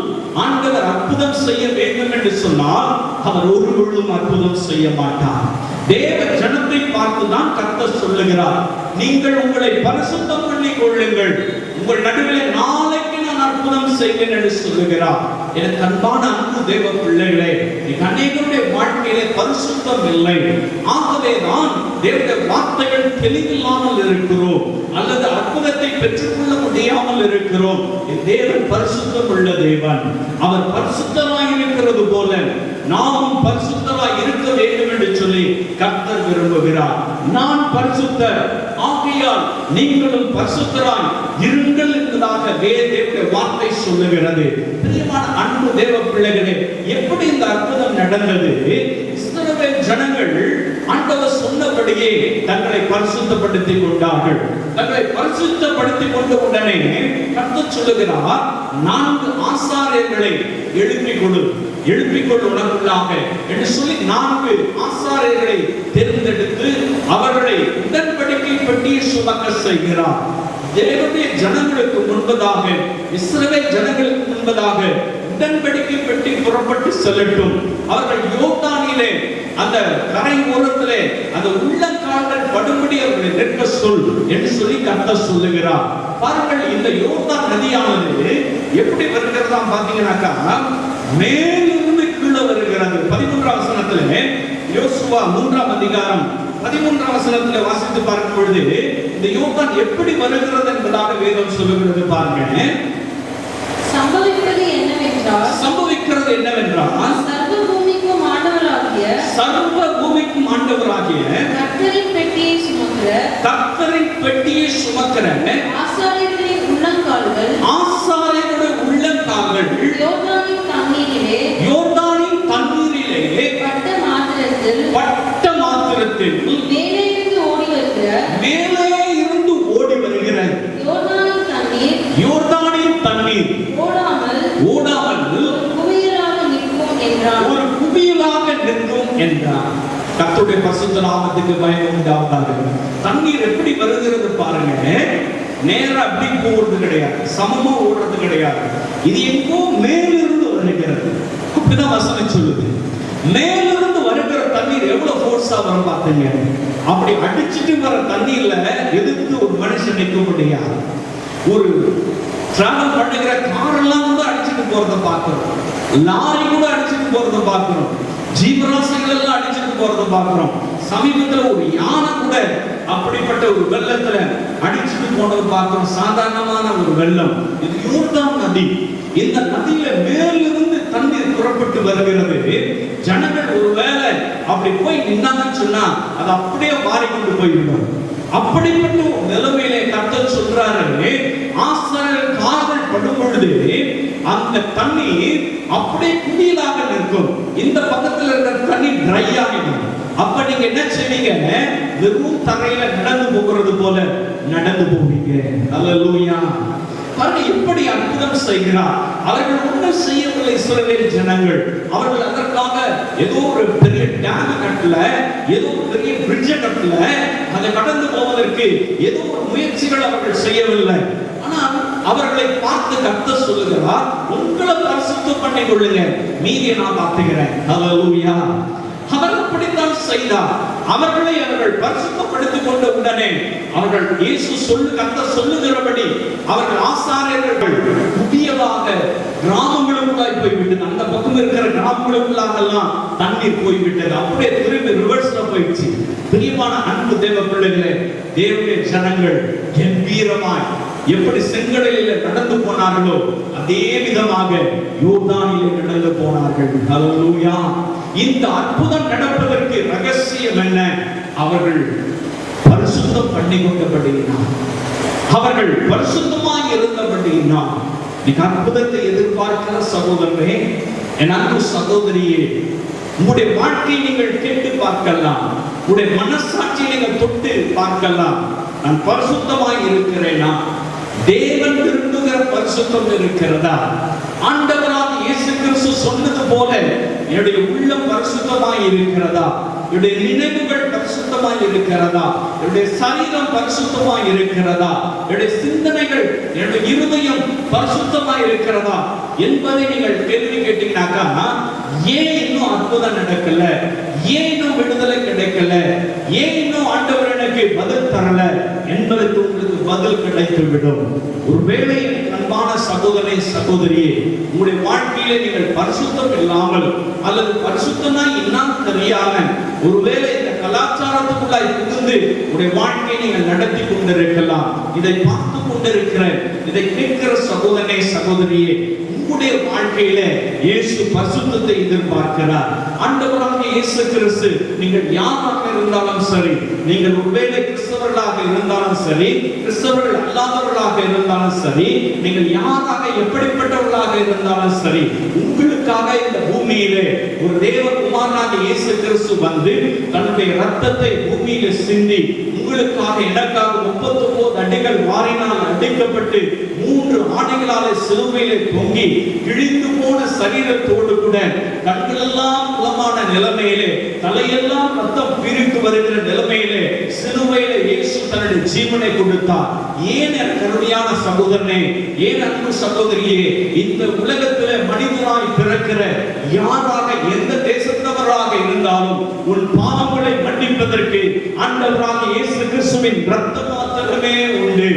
ஆண்டவர் அற்புதம் செய்ய வேண்டும் என்று சொன்னால் அவர் ஒரு பொழுதும் அற்புதம் செய்ய மாட்டார். தேவ ஜனத்தை பார்த்துதான் கர்த்தர் சொல்லுகிறார், நீங்கள் உங்களை பரிசுத்தம் பண்ணிக் கொள்ளுங்கள், உங்கள் நடுவிலே நாளைக்கு நான் அற்புதம் செய்வேன் என்று சொல்லுகிறார். எனக்கு அன்பான அன்பு தேவ பிள்ளைகளே, அநேகருடைய வாழ்க்கையிலே பரிசுத்தம் இல்லை. ஆகவே தான் தேவனுடைய வார்த்தைகள் தெளிவில்லாமல் இருக்கிறோம், அல்லது அற்புதத்தை பெற்றுக்கொள்ள முடியாமல் இருக்கிறோம். தேவன் பரிசுத்தம் உள்ள தேவன். அவர் பரிசுத்தமாய் இருக்கிறது போல நாமும் பரிசுத்தமாய் இருக்க வேண்டும் என்று சொல்லி கர்த்தர் விரும்புகிறார். நான் பரிசுத்தர், ஆகையால் நீங்களும் பரிசுத்தராய் இருங்கள் என்பதாக தேவனுடைய வார்த்தை சொல்லுகிறது. பிரியமான அன்பு தேவ பிள்ளைகளே, எப்படி இந்த அற்புதம் நடந்தது? இஸ்ரவேல் ஜனங்கள் ஆண்டவர் சொன்னபடியே தங்களை பரிசுத்தப்படுத்திக் கொண்டார்கள். தங்களை பரிசுத்தப்படுத்திக் கொண்ட உடனே கர்த்தர் சொல்லுகிறார், 4 ஆசாரியர்களை எழுப்பிக் கொள் உனக்குள்ளாக என்று சொல்லி 4 ஆசாரியர்களை தேர்ந்தெடுத்து அவர்களை உடன்படிக்கை பெட்டியை சுமக்க செய்கிறார். தேவனுடைய ஜனங்களுக்கு முன்பதாக, இஸ்ரவேல் ஜனங்களுக்கு முன்பதாக உடன்படிக்கை பெட்டி புறப்பட்டு செல்லட்டும். அவர்கள் யோர்தானிலே அந்த கரை ஓரத்திலே அந்த உள்ளங்கால்கள் படும்படி அவர்களை நிற்க சொல் என்று சொல்லி கர்த்தர் சொல்லுகிறார். பாருங்கள், இந்த யோர்தான் நதியானது எப்படி வருகிறதா பாத்தீங்கன்னாக்கா, மேலிருந்து கீழே வருகிறது. 13ஆம் வசனத்திலே, யோசுவா 3ஆம் அதிகாரம் 13ஆம் வசனத்திலே வாசித்து பார்க்கும் பொழுது இந்த யோர்தான் எப்படி வருகிறது என்பதாக வேதம் சொல்லுகிறது. பாருங்க, சம்பவிக்கிறது என்னவென்றால் சர்வ பூமிக்கும் ஆண்டவராகிய கர்த்தரின் பெட்டியை சுமக்கிற ஆசாரியர்களுடைய உள்ளங்கால்கள் யோர்தானின் தண்ணீரிலே பட்ட மாத்திரத்தில் மேலே இருந்து ஓடி வருகிற யோர்தானின் தண்ணீர் ஓடாமல் ஒரு குவியலாக நிற்கும் என்றார். கர்த்தருடைய பரிசுத்த நாமத்துக்கு மகிமை உண்டாவதாக. தண்ணீர் எப்படி வருகிறது பாருங்க, நேரா அப்படி போறது கிடையாது, சமமா ஓடுறது கிடையாது. இது எங்கோ மேலிருந்து வருகிறது. இப்படிதான் வசனம் சொல்லுது. மேலிருந்து வருகிற தண்ணீர் எவ்வளவு ஃபோர்ஸா வரும் பாத்தீங்க. அப்படி அடிச்சுட்டு வர தண்ணீர்ல எதிர்த்து ஒரு மனுஷன் நிற்க முடியாது. ஒரு டிராவல் பண்ணுகிற கார் எல்லாம் கூட அடிச்சுட்டு போறத பார்க்கிறோம், லாரி கூட அடிச்சுட்டு போறத பார்க்கிறோம், ஜீவராசிகள் எல்லாம் அடிச்சுட்டு போறத பார்க்கிறோம். சமீபத்துல ஒரு யானை கூட அப்படிப்பட்ட ஒரு வெள்ளத்துல அடிச்சுட்டு போனது பார்க்கிறோம். சாதாரணமான ஒரு வெள்ளம். இது யோர்தான் நதி. இந்த நதியில மேலிருந்து தண்ணீர் புறப்பட்டு வருகிறது. ஜனங்கள் ஒருவேளை அப்படி போய் நின்னாங்கன்னு சொன்னா அது அப்படியே மாறிக்கொண்டு போய்விடும். அப்படிப்பட்ட நிலைமையிலே கர்த்தர் சொல்றாரு, ஆசாரியர் கால்கள் படும் பொழுது அந்த தண்ணீர் அப்படியே குடியலாக நிற்கும். இந்த பக்கத்துல இருக்கிற தண்ணி ட்ரை ஆகிடும். அப்ப நீங்க என்ன செய்வீங்க? வெறும் தரையில நடந்து போகிறது போல நடந்து போவீங்க. அல்லேலூயா. பாருங்க எப்படி அற்புதம் செய்கிறார். அவர்கள் ஒன்றும் செய்யவில்லை இஸ்ரவேல் ஜனங்கள். அவர்கள் அதற்காக ஏதோ ஒரு பெரிய டேம் கட்டல, ஏதோ ஒரு பெரிய பிரிட்ஜ் கட்டல, அதை கடந்து போவதற்கு ஏதோ ஒரு முயற்சிகள் அவர்கள் செய்யவில்லை. ஆனால் அவர்களை பார்த்து கர்த்தர் சொல்லுகிறார், உங்களை பரிசுத்தம் பண்ணிக் கொள்ளுங்க, மீதியை நான் பார்த்துக்கிறேன். அல்லேலூயா. அவர் அப்படித்தான் செய்தார். அவர்களை அவர்கள் பரிசுத்தப்படுத்திக் கொண்ட உடனே அவர்கள் இயேசு கர்த்தர் சொல்லுகிறபடி அவர்கள் ஆசாரியர்கள் புதியதாக கிராமங்களுக்குள்ளாய் போய்விட்டது. அந்த பக்கம் இருக்கிற கிராமங்களுக்குள்ளாகலாம் தண்ணீர் போய்விட்டது. அப்படியே திரும்பி ரிவர்ஸ்ல போயிடுச்சு. பிரியமான அன்பு தேவ பிள்ளைகளே, தேவனுடைய ஜனங்கள் கம்பீரமாய் எப்படி செங்கடலில் நடந்து போனார்களோ அதே விதமாக யோர்தானிலே நடந்து போனார்கள். அல்லேலூயா. இந்த அற்புதம் நடப்பதற்கு ரகசியம் என்ன? அவர்கள் பரிசுத்தம் பண்ணி கொண்டபடியினால், அவர்கள் பரிசுத்தமாய் இருந்தபடியினால். நீங்க அற்புதத்தை எதிர்பார்க்கிற சகோதரனே, என் அன்பு சகோதரியே, உங்களுடைய வாழ்க்கையை நீங்கள் கேட்டு பார்க்கலாம், உங்களுடைய மனசாட்சியை நீங்கள் தொட்டு பார்க்கலாம். நான் பரிசுத்தமாய் இருக்கிறேனா? தேவன் விரும்புகிற பரிசுத்தம் இருக்கிறதா? ஆண்டவராக இயேசு கிறிஸ்து சொன்னது போல என்னுடைய உள்ளம் பரிசுத்தமாய் இருக்கிறதா? என்னுடைய நினைவுகள் பரிசுத்தமாய் இருக்கிறதா, என்னுடைய சரீரம் பரிசுத்தமாய் இருக்கிறதா, என்னுடைய சிந்தனைகள், என்னுடைய இருதயம் பரிசுத்தமாய் இருக்கிறதா என்பதை நீங்கள் கேள்வி கேட்டீங்கன்னாக்கா, ஏன் இன்னும் அற்புதம் நடக்கல, ஏன் இன்னும் விடுதலை கிடைக்கல, ஏன் இன்னும் ஆண்டவர் எனக்கு பதில் தரல என்பதற்கு உங்களுக்கு பதில் கிடைத்துவிடும். ஒருவேளை அன்பான சகோதரனே சகோதரியே, உங்களுடைய வாழ்க்கையிலே நீங்கள் பரிசுத்தம் இல்லாமல் அல்லது பரிசுத்தமா என்னன்னு தெரியாம ஒருவேளை இந்த கலாச்சாரத்துக்குள்ளாய் புகுந்து உங்களுடைய வாழ்க்கையை நீங்கள் நடத்தி கொண்டிருக்கலாம். இதை பார்த்து கொண்டிருக்கிற, இதை கேட்கிற சகோதரனே சகோதரியே, உங்களுடைய வாழ்க்கையில இயேசு பரிசுத்தத்தை எதிர்பார்க்கிறார். ஆண்டவராக இயேசு கிறிஸ்து, நீங்கள் யாராக இருந்தாலும் சரி, நீங்கள் ஒருவேளை கிறிஸ்தவர்களாக இருந்தாலும் சரி, கிறிஸ்தவர்கள் அல்லாதவர்களாக இருந்தாலும் சரி, நீங்கள் யாராக எப்படிப்பட்டவர்களாக இருந்தாலும் சரி, உங்களுக்காக இந்த பூமியிலே ஒரு தேவகுமாரனாக இயேசு கிறிஸ்து வந்து தன்னுடைய ரத்தத்தை பூமியில சிந்தி உங்களுக்காக எனக்காக 39 அடிகள் வாரினால் அடிக்கப்பட்டு 3 ஆணைகளாலே சிலுவையிலே தொங்கி கிழிந்து போன சரீரத்தோடு கூட கண்களெல்லாம் குளமான நிலைமையிலே, தலையெல்லாம் ரத்தம் பிரித்து வருகிற நிலைமையிலே சிலுவையிலே இயேசு தன்னுடைய ஜீவனை கொடுத்தார். ஏன் கருணையான சகோதரனே, ஏன் அன்பு சகோதரியே, இந்த உலகத்திலே மனிதனாய் பிறக்கிற யாராக எந்த தேசத்தவராக இருந்தாலும் உன் பாவங்களை மன்னிப்பதற்கு ஆண்டவராக இயேசு கிறிஸ்துவின் ரத்தம் மாத்திரமே உண்டு.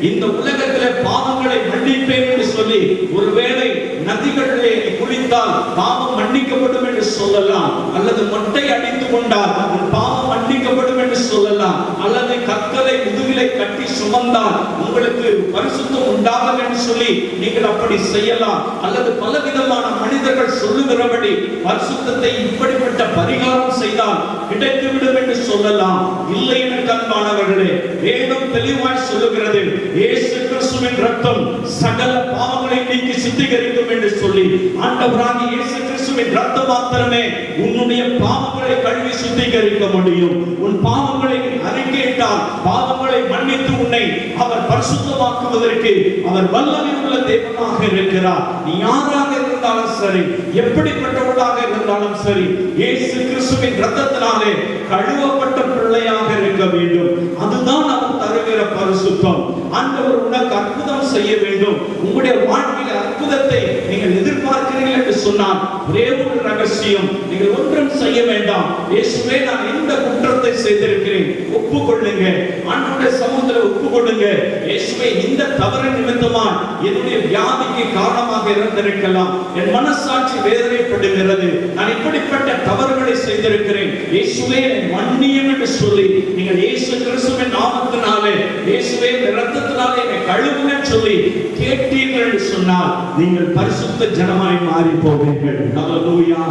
இந்த உலகத்திலே பாவங்களை மன்னிப்பேன் என்று சொல்லி ஒருவேளை நதிகளிலே குளித்தால் பாவம் மன்னிக்கப்படும் என்று சொல்லலாம், அல்லது மொட்டை அடித்து கொண்டால் உன் பாவம் மன்னிக்கப்படும் என்று சொல்லலாம், அல்லது கற்களை முதுகிலை கட்டி சுமந்தால் உங்களுக்கு பரிசுத்தம் உண்டாகும் என்று சொல்லி நீங்கள் அப்படி செய்யலாம், அல்லது பலவிதமான மனிதர்கள் சொல்லுகிறபடி பரிசுத்தத்தை இப்படிப்பட்ட பரிகாரம் செய்தால் கிடைத்துவிடும் என்று சொல்லலாம். இல்லை என அன்பானவர்களே, வேதம் தெளிவாய் சொல்லுகிறது, இயேசு கிறிஸ்துவின் ரத்தம் சகல பாவங்களை நீக்கி சுத்திகரிக்கும் என்று சொல்லி ஆண்டவராகிய இயேசு கிறிஸ்துவின் ரத்தம் மாத்திரமே உன்னுடைய பாவங்களை கழுவி சுத்திகரிக்க முடியும். உன் பாவங்களை அறிக்கையிட்டால் பாவங்களை மன்னித்து உன்னை அவர் பரிசுத்தமாக்குவதற்கு அவர் வல்லமை உள்ள தேவனாக இருக்கிறார். நீ யாராக இருந்தாலும் சரி, எப்படிப்பட்டவர்களாக இருந்தாலும் சரி, இயேசு கிறிஸ்துவின் ரத்தத்தினாலே கழுவப்பட்ட பிள்ளையாக இருக்க வேண்டும். அதுதான் அவர் தருகிற பரிசுத்தம். ஆண்டவர் உனக்கு அற்புதம் செய்ய வேண்டும். உங்களுடைய வாழ்க்கையில் அற்புதத்தை நீங்கள் எதிர்பார்க்கிறீர்கள் என்று சொன்னால் ஒரே ஒரு ரகசியம், நீங்கள் ஒன்றும் செய்ய வேண்டாம். இயேசுவே, நான் இந்த குற்றத்தை செய்திருக்கிறேன், ஒப்புக்கொள்ளுங்க. ஆண்டவருடைய சமூகத்தில் ஒப்புக்கொள்ளுங்க. இயேசுவே, இந்த தவறு நிமித்தமா என்னுடைய வியாதிக்கு காரணமாக இருந்திருக்கலாம், என் மனசாட்சி வேதனைப்படுகிறது, நான் இப்படிப்பட்ட தவறுகளை செய்திருக்கிறேன், இயேசுவே மன்னியும் என்று சொல்லி நீங்கள் இயேசு கிறிஸ்துவின் நாமத்தினாலே, இயேசுவே இரத்தத்தினாலே என்னை கழுவுங்கன்னு சொல்லி கேட்டீர்கள் என்று சொன்னால் நீங்கள் பரிசுத்த ஜனமாய் மாறி போவீர்கள். ஹல்லேலூயா.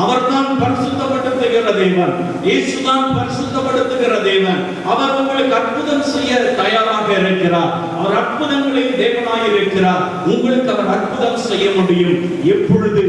அவர்தான் பரிசுத்தப்படுத்துகிற தேவன், இயேசுதான் பரிசுத்தப்படுத்துகிற தேவன். அவர் உங்களுக்கு அற்புதம் செய்ய தயாராக இருக்கிறார். அவர் அற்புதங்களின் தேவனாய் இருக்கிறார். உங்களுக்கு அவர் அற்புதம் செய்ய முடியும். எப்பொழுது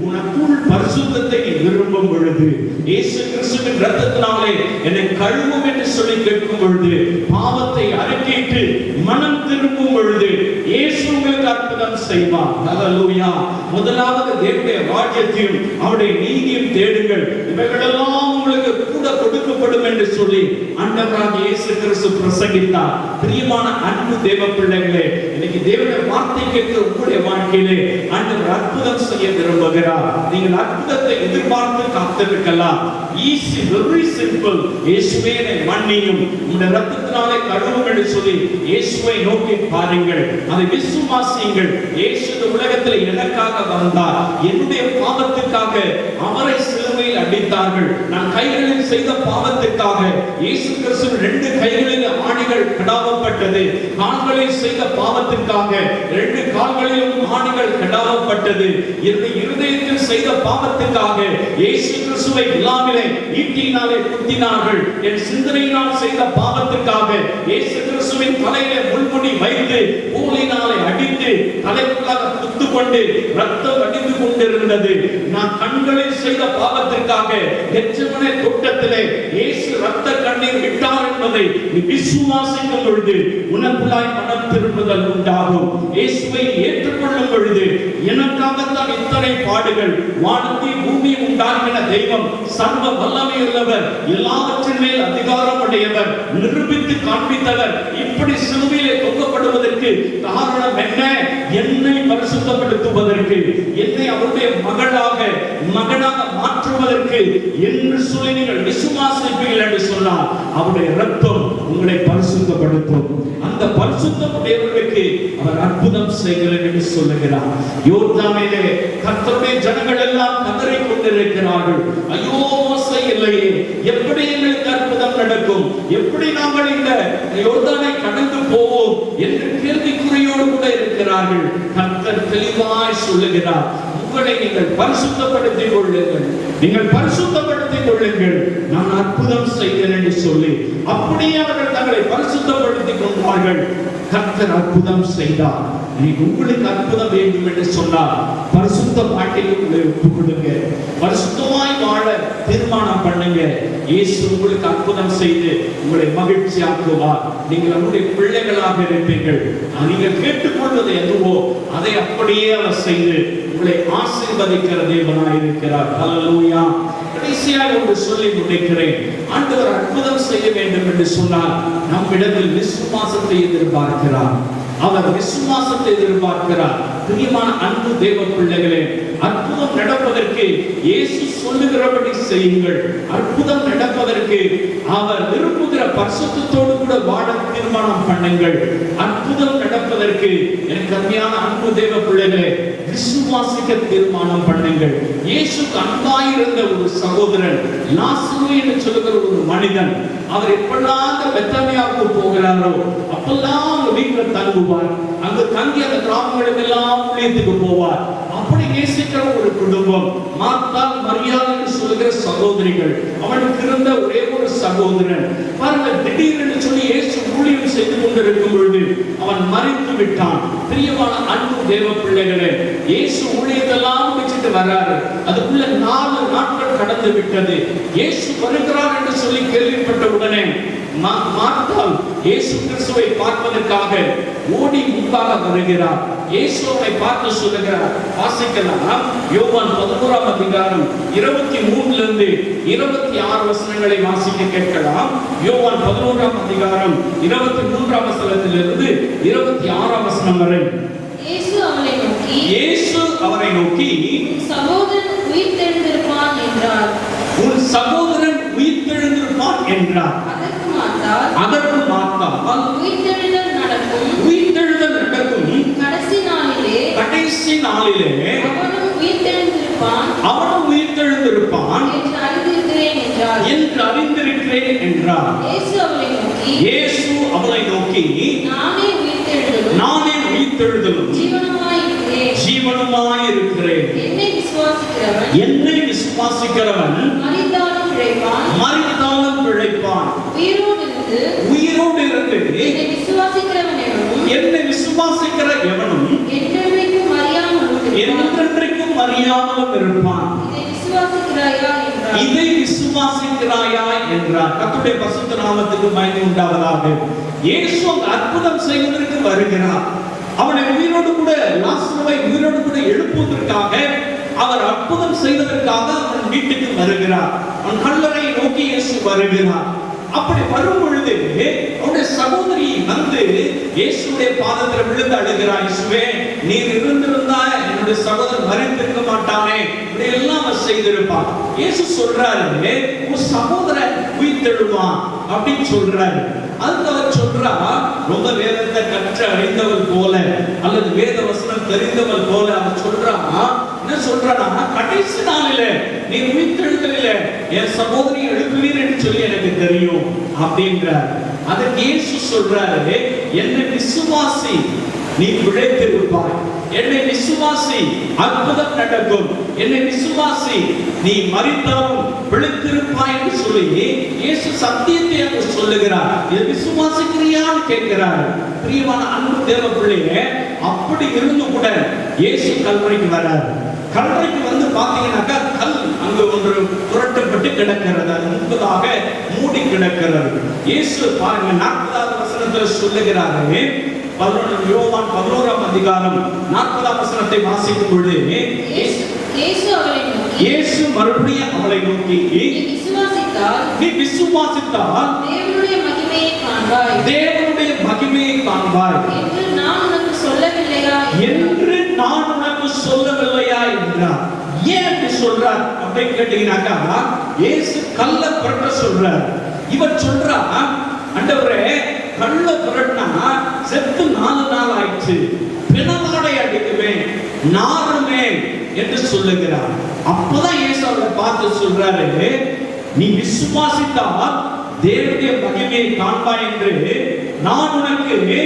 உனக்குள் பரிசுத்தத்தை விரும்பும் பொழுது, இயேசு கிறிஸ்துவின் இரத்தத்தினாலே என்னை கழுவும் என்று சொல்லி கேட்கும் பொழுது, பாவத்தை அறிக்கையிட்டு மனம் திரும்பும் பொழுது இயேசு உங்களுக்கு அற்புதம் செய்வார். ஹல்லேலூயா. முதலாவது தேவனுடைய ராஜ்யத்தையும் அவருடைய நீதியும் தேடுங்கள், இவைகளெல்லாம் உங்களுக்கு கூட கொடுக்கப்படும் என்று சொல்லி ஆண்டவராகிய இயேசு கிறிஸ்து பிரசங்கித்தார். பிரியமான அன்பு தேவ பிள்ளைகளே, இன்னைக்கு தேவனுடைய வார்த்தை கேட்கிற உங்களுடைய வாழ்க்கையிலே ஆண்டவர் அற்புதம் செய்ய விரும்புகிறார். நீங்கள் அற்புதத்தை எதிர்பார்த்து காத்திருக்கலாம். Easy, very simple. இயேசுவே என்னை மன்னியும், உம்முடைய இரத்தத்தினாலே கழுவும் என்று சொல்லி இயேசுவை நோக்கி பாருங்கள், அதை விசுவாசியுங்கள். இயேசு இந்த உலகத்தில் எனக்காக வந்தார், என்னுடைய பாவத்துக்காக அவரை சிலுவையில் அடித்தார்கள். நான் கைகளில் செய்த பாவத்துக்காக இயேசு கிறிஸ்து 2 கைகளில் ஆணிகள் கடாவப்பட்டது. கால்களில் செய்த பாவத்துக்காக 2 கால்களிலும் ஆணிகள் கடாவப்பட்டது. இருதயத்தில் செய்த பாவத்துக்காக இயேசு கிறிஸ்துவை விழாவிலே ஈட்டியினாலே குத்தினார்கள். என் சிந்தனையினால் செய்த பாவத்துக்காக இயேசு கிறிஸ்துவின் தலையிலே முள்முடி வைத்து கோலினாலே அடித்து தலைக்குள்ளாக குத்து கொண்டு ரத்தம் வடிந்து கொண்டிருந்தது. நான் கண்களில் செய்த பாவத்திற்காக கெத்செமனே தோட்டத்திலே இயேசு ரத்த கண்ணீர் விட்டார் என்பதை என்பதை நீ விசுவாசிக்கும் பொழுது உனக்குள்ளாய் மனம் திரும்புதல் உண்டாகும். இயேசுவை ஏற்றுக்கொள்ளும் பொழுது எனக்காகத்தான் இத்தனை பாடுகள், வானத்தையும் பூமியும் உண்டாக்கின தெய்வம், சர்வ வல்லமையுள்ளவர், எல்லாவற்றின் மேல் அதிகாரம் உடையவர், நிரூபித்து காண்பித்தவர், இப்படி சிலுவையிலே தொங்கப்படுவதற்கு காரணம் என்ன? என்னை பரிசுத்தப்படுத்துவதற்கு, என்னை அவருடைய மகனாக மாற்றுவதற்கு என்று சொல்லி நீங்கள் விசுவாசிப்பீர்கள் என்று சொன்னால் அவருடைய ரத்தம் உங்களை பரிசுத்தப்படுத்தும். அந்த பரிசுத்தமுடையவர்களுக்கு அவர் அற்புதம் செய்கிறார் என்று சொல்லுகிறார். யோர்தானிலே கர்த்தருடைய ஜனங்கள் எல்லாம் கதறிக் கொண்டிருக்கிறார்கள். ஐயோ, மோசே இல்லையே, எப்படி எங்களுக்கு அற்புதம் நடக்கும்? எப்படி நாங்கள் இந்த யோர்தானை கடந்து போவோம் என்று கேள்விக்குறியோடு கூட இருக்கிறார்கள். கர்த்தர் தெளிவாய் சொல்லுகிறார், உங்களை நீங்கள் பரிசுத்தப்படுத்திக் கொள்ளுங்கள், நீங்கள் பரிசுத்தப்படுத்திக் கொள்ளுங்கள், நான் அற்புதம் செய்கிறேன் என்று சொல்லி அப்படியே அவர்கள் தங்களை பரிசுத்தப்படுத்திக் கொண்டார்கள். கர்த்தர் அற்புதம் செய்தார். நீ உங்களுக்கு அற்புதம் வேண்டும் என்று சொன்னால் பரிசுத்த வாழ்க்கையை உங்களை ஒப்புக் கொடுங்க, பரிசுத்தமாய் வாழ தீர்மானம் பண்ணுங்க. இயேசு உங்களுக்கு அற்புதம் செய்து உங்களை மகிழ்ச்சியாக்குவார். நீங்கள் அவருடைய பிள்ளைகளாக இருப்பீர்கள். நீங்கள் கேட்டுக்கொள்வது எதுவோ அதை அப்படியே அவர் செய்து உங்களை ஆசீர்வதிக்கிற தேவனாய் இருக்கிறார். ஹல்லேலூயா. கடைசியாக ஒன்று சொல்லி முடிக்கிறேன். ஆண்டவர் அற்புதம் செய்ய வேண்டும் என்று சொன்னால் நம்மிடத்தில் விசுவாசத்தை எதிர்பார்க்கிறார். அவர் விசுவாசத்தை எதிர்பார்க்கிறார். பிரியமான அன்பு தேவ பிள்ளைகளே, அற்புதம் நடப்பதற்கு இயேசு சொல்லுகிறபடி செய்யுங்கள். அற்புதம் நடப்பதற்கு அவர் விரும்புகிற பரிசுத்தத்தோடு கூட வாழ தீர்மானம் பண்ணுங்கள். அற்புதம் நடப்பதற்கு எனக்கு அருமையான அன்பு தேவ பிள்ளைகளே, விசுவாசிக்க தீர்மானம் பண்ணுங்கள். இயேசுக்கு அன்பாயிருந்த ஒரு சகோதரன், லாசரு என்று சொல்லுகிற ஒரு மனிதன், அவர் எப்பெல்லாம் அந்த பெத்தானியாவுக்கு போகிறாரோ அப்பெல்லாம் அவங்க வீட்டில் தங்குவார். அங்கு தங்கி அந்த கிராமங்களுக்கு எல்லாம் ஊழியத்துக்கு போவார். அப்படி நேசிக்கிற ஒரு குடும்பம், மார்த்தாள், மரியாள் என்று சொல்லுகிற சகோதரிகள். அவனுக்கு இருந்த ஒரே ஒரு சகோதரன். பாருங்கள், திடீரென்று சொல்லி இயேசு ஊழியம் செய்து கொண்டிருக்கும் பொழுது அவன் மரித்து விட்டான். பிரியமான அன்பு தேவ பிள்ளைகளே, இயேசு ஊழியத்தெல்லாம் முடிச்சிட்டு வராரு. அதுக்குள்ள 4 நாட்கள் கடந்து விட்டது. இயேசு வருகிறார் என்று சொல்லி கேள்விப்பட்ட உடனே மார்த்தாள் இயேசு கிறிஸ்துவை பார்ப்பதற்காக ஓடி முன்பாக வருகிறார். இயேசுவை பார்த்து சொல்லுகிறார். வாசிக்கலாம். யோவான் 11ஆம் அதிகாரம் 23 இருந்து 26 வசனங்களை வாசிக்க கேட்கலாம். யோவான் 11ஆம் அதிகாரம் 23ஆம் வசனத்திலிருந்து 26ஆம் வசனம் வரை. இயேசு அவரை நோக்கி சகோதரன் உயிர்த்தெழுந்திருப்பான் என்றார். உன் சகோதரன் உயிர்த்தெழுந்திருப்பான் என்றார். அதற்கு மார்த்தாள் உயிர்த்தெழுதல் நடக்கும் கடைசி நாளிலே அவனும் உயிர்த்தெழுந்திருப்பான் என்று அறிந்திருக்கிறேன் என்றார். இயேசு அவளை நோக்கி நானே உயிர்த்தெழுதலும் ஜீவனுமாய் இருக்கிறேன். என்னை விசுவாசிக்கிறவன் மரித்தாலும் பிழைப்பான். உயிரோடு இருந்து என்னை விசுவாசிக்கிற எவனும் என்றென்றைக்கும் அறியாமலும் இருப்பான். இதை விசுவாசிக்கிறாயா என்றார். கர்த்தருடைய பரிசுத்த நாமத்துக்கு மகிமை உண்டாவதாக. இயேசு அற்புதம் செய்வதற்கு வருகிறார். அவனை உயிரோடு கூட, லாசருவை உயிரோடு கூட எழுப்புவதற்காக, அவர் அற்புதம் செய்வதற்காக அவன் வீட்டுக்கு வருகிறார். அவன் கல்லறை நோக்கி இயேசு வருகிறார். அப்படி வரும் பொழுது அவருடைய சகோதரி வந்து இயேசுடைய பாதத்தில் விழுந்து அழுகிறார். இயேசுவே, நீர் இருந்திருந்தால் என்னுடைய சகோதரன் மரித்திருக்க மாட்டானே, இப்படி எல்லாம் செய்திருப்பான். இயேசு சொல்றாரு, உன் சகோதரன் உயிர்த்தெழுவான் அப்படின்னு சொல்றாரு. அதுக்கு அவர் சொல்றா, ரொம்ப வேதத்தை கற்று அறிந்தவர் போல அல்லது வேத வசனம் தெரிந்தவர் போல அவர் சொல்றா. என்ன சொல்றானா, கடைசி நாளிலே நீ உயிர்த்தெழுதலில என் சகோதரி எழுப்புவீர் என்று சொல்லி எனக்கு தெரியும் அப்படின்றார். அதற்கு இயேசு சொல்றாரு, என்னை விசுவாசி, நீ பிழைத்திருப்பாய். என்னை விசுவாசி, அற்புதம் நடக்கும். என்னை விசுவாசி, நீ மரித்தாலும் பிழைத்திருப்பாய் என்று சொல்லி இயேசு சத்தியத்தை அங்கு சொல்லுகிறார். இதை விசுவாசிக்கிறியான்னு கேட்கிறார். பிரியமான அன்பு தேவ பிள்ளையே, அப்படி இருந்து கூட இயேசு கல்வரைக்கு வரார். கல்வரைக்கு வந்து பாத்தீங்கன்னாக்கா கல் அங்கு ஒன்று புரட்டப்பட்டு அடைக்கப்பட்டு கிடக்கிறது, அது முன்பதாக மூடி கிடக்கிறது. இயேசு பாருங்க 40வது வசனத்துல சொல்லுகிறாரு, யோவான் 11ஆம் அதிகாரம் 40ஆம் வசனத்தை வாசிக்கும் பொழுது இயேசு மறுபடியும் அவளை நோக்கி, நீ விசுவாசித்தால் தேவனுடைய மகிமையை காண்பாய், தேவனுடைய மகிமையை காண்பாய் என்று நான் உனக்கு சொல்லவில்லையா என்று நான் உனக்கு சொல்லவில்லையா என்றார். ஏன் அப்படி சொல்றார் அப்படின்னு கேட்டீங்கன்னாக்கா, இயேசு கள்ள புரட்ட சொல்றார். இவர் சொல்றா, ஆண்டவரே கள்ள புரட்டினா செத்து 4 நாள் ஆயிடுச்சு, பிணவாடை அடிக்குவேன், நாருமே என்று சொல்லுகிறார். அப்பதான் இயேசு அவரை பார்த்து சொல்றாரு, நீ விசுவாசித்தால் தேவனுடைய மகிமையை காண்பாய் என்று நான் உனக்கு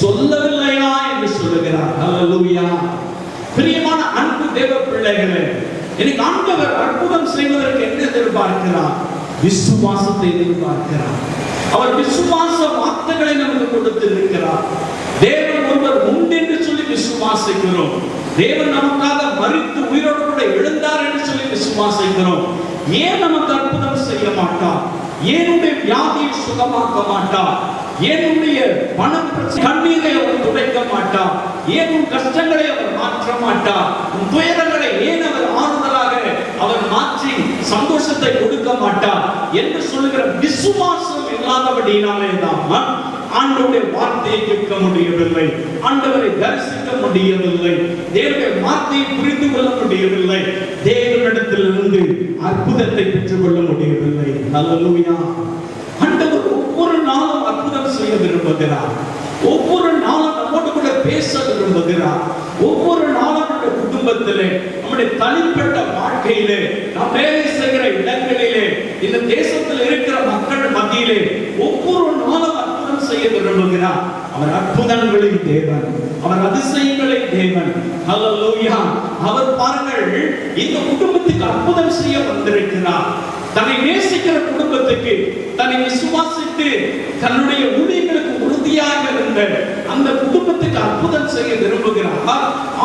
சொல்லவில்லையா என்று சொல்லுகிறார். ஹல்லேலூயா. பிரியமான அன்பு தேவ பிள்ளைகளே, எனக்கு ஆண்டவர் அற்புதம் செய்வதற்கு என்ன எதிர்பார்க்கிறார்? விசுவாசத்தை எதிர்பார்க்கிறார். அவர் விசுவாச வார்த்தைகளை நமக்கு கொடுத்து இருக்கிறார். தேவன் ஒருவர் உண்டு என்று சொல்லி விசுவாசிக்கிறோம். தேவன் நமக்காக மரித்து உயிரோடு கூட எழுந்தார் என்று சொல்லி விசுவாசிக்கிறோம். ஏன் நமக்கு அற்புதம் செய்ய மாட்டார்? ஏனுடைய வியாதியை சுகமாக்க மாட்டார்? ஏனுடைய பணம் கண்ணீரை அவர் துடைக்க மாட்டார்? ஏன் உன் கஷ்டங்களை அவர் மாற்ற மாட்டார்? உன் துயரங்களை ஏன் அவர் ஆறுதலாக அவர் மாற்றி சந்தோஷத்தை கொடுக்க மாட்டார் என்று சொல்லுகிற விசுவாசம் இல்லாதபடியினாலே தான் ஆண்டவருடைய வார்த்தையை கேட்க முடியவில்லை, ஆண்டவரை தரிசிக்க முடியவில்லை, தேவனுடைய வார்த்தையை புரிந்து கொள்ள முடியவில்லை, தேவனிடத்திலிருந்து அற்புதத்தை பெற்றுக் கொள்ள முடியவில்லை. ஹல்லேலூயா. ஆண்டவர் ஒவ்வொரு நாளும் அற்புதம் செய்ய விரும்புகிறார். ஒவ்வொரு நாளும் நம்மோடு கூட பேச விரும்புகிறார். ஒவ்வொரு நாளும் நம்முடைய குடும்பத்திலே, நம்முடைய தனிப்பட்ட வாழ்க்கையிலே, நாம் வேலை செய்கிற இடங்களிலே, இந்த தேசத்தில் இருக்கிற மக்கள் மத்தியிலே ஒவ்வொரு நாளும் அற்புதம் செய்ய விரும்புகிறார். அவர் அற்புதங்களின் தேவன், அவர் அதிசயங்களின் தேவன். ஹல்லேலூயா. அவர் பாருங்கள், இந்த குடும்பத்துக்கு அற்புதம் செய்ய வந்திருக்கிறார். தன்னை நேசிக்கிற குடும்பத்துக்கு, தன்னை விசுவாசித்து தன்னுடைய ஊழியர்களுக்கு உறுதியாக இருந்த அந்த குடும்பத்துக்கு அற்புதம் செய்ய விரும்புகிறார்.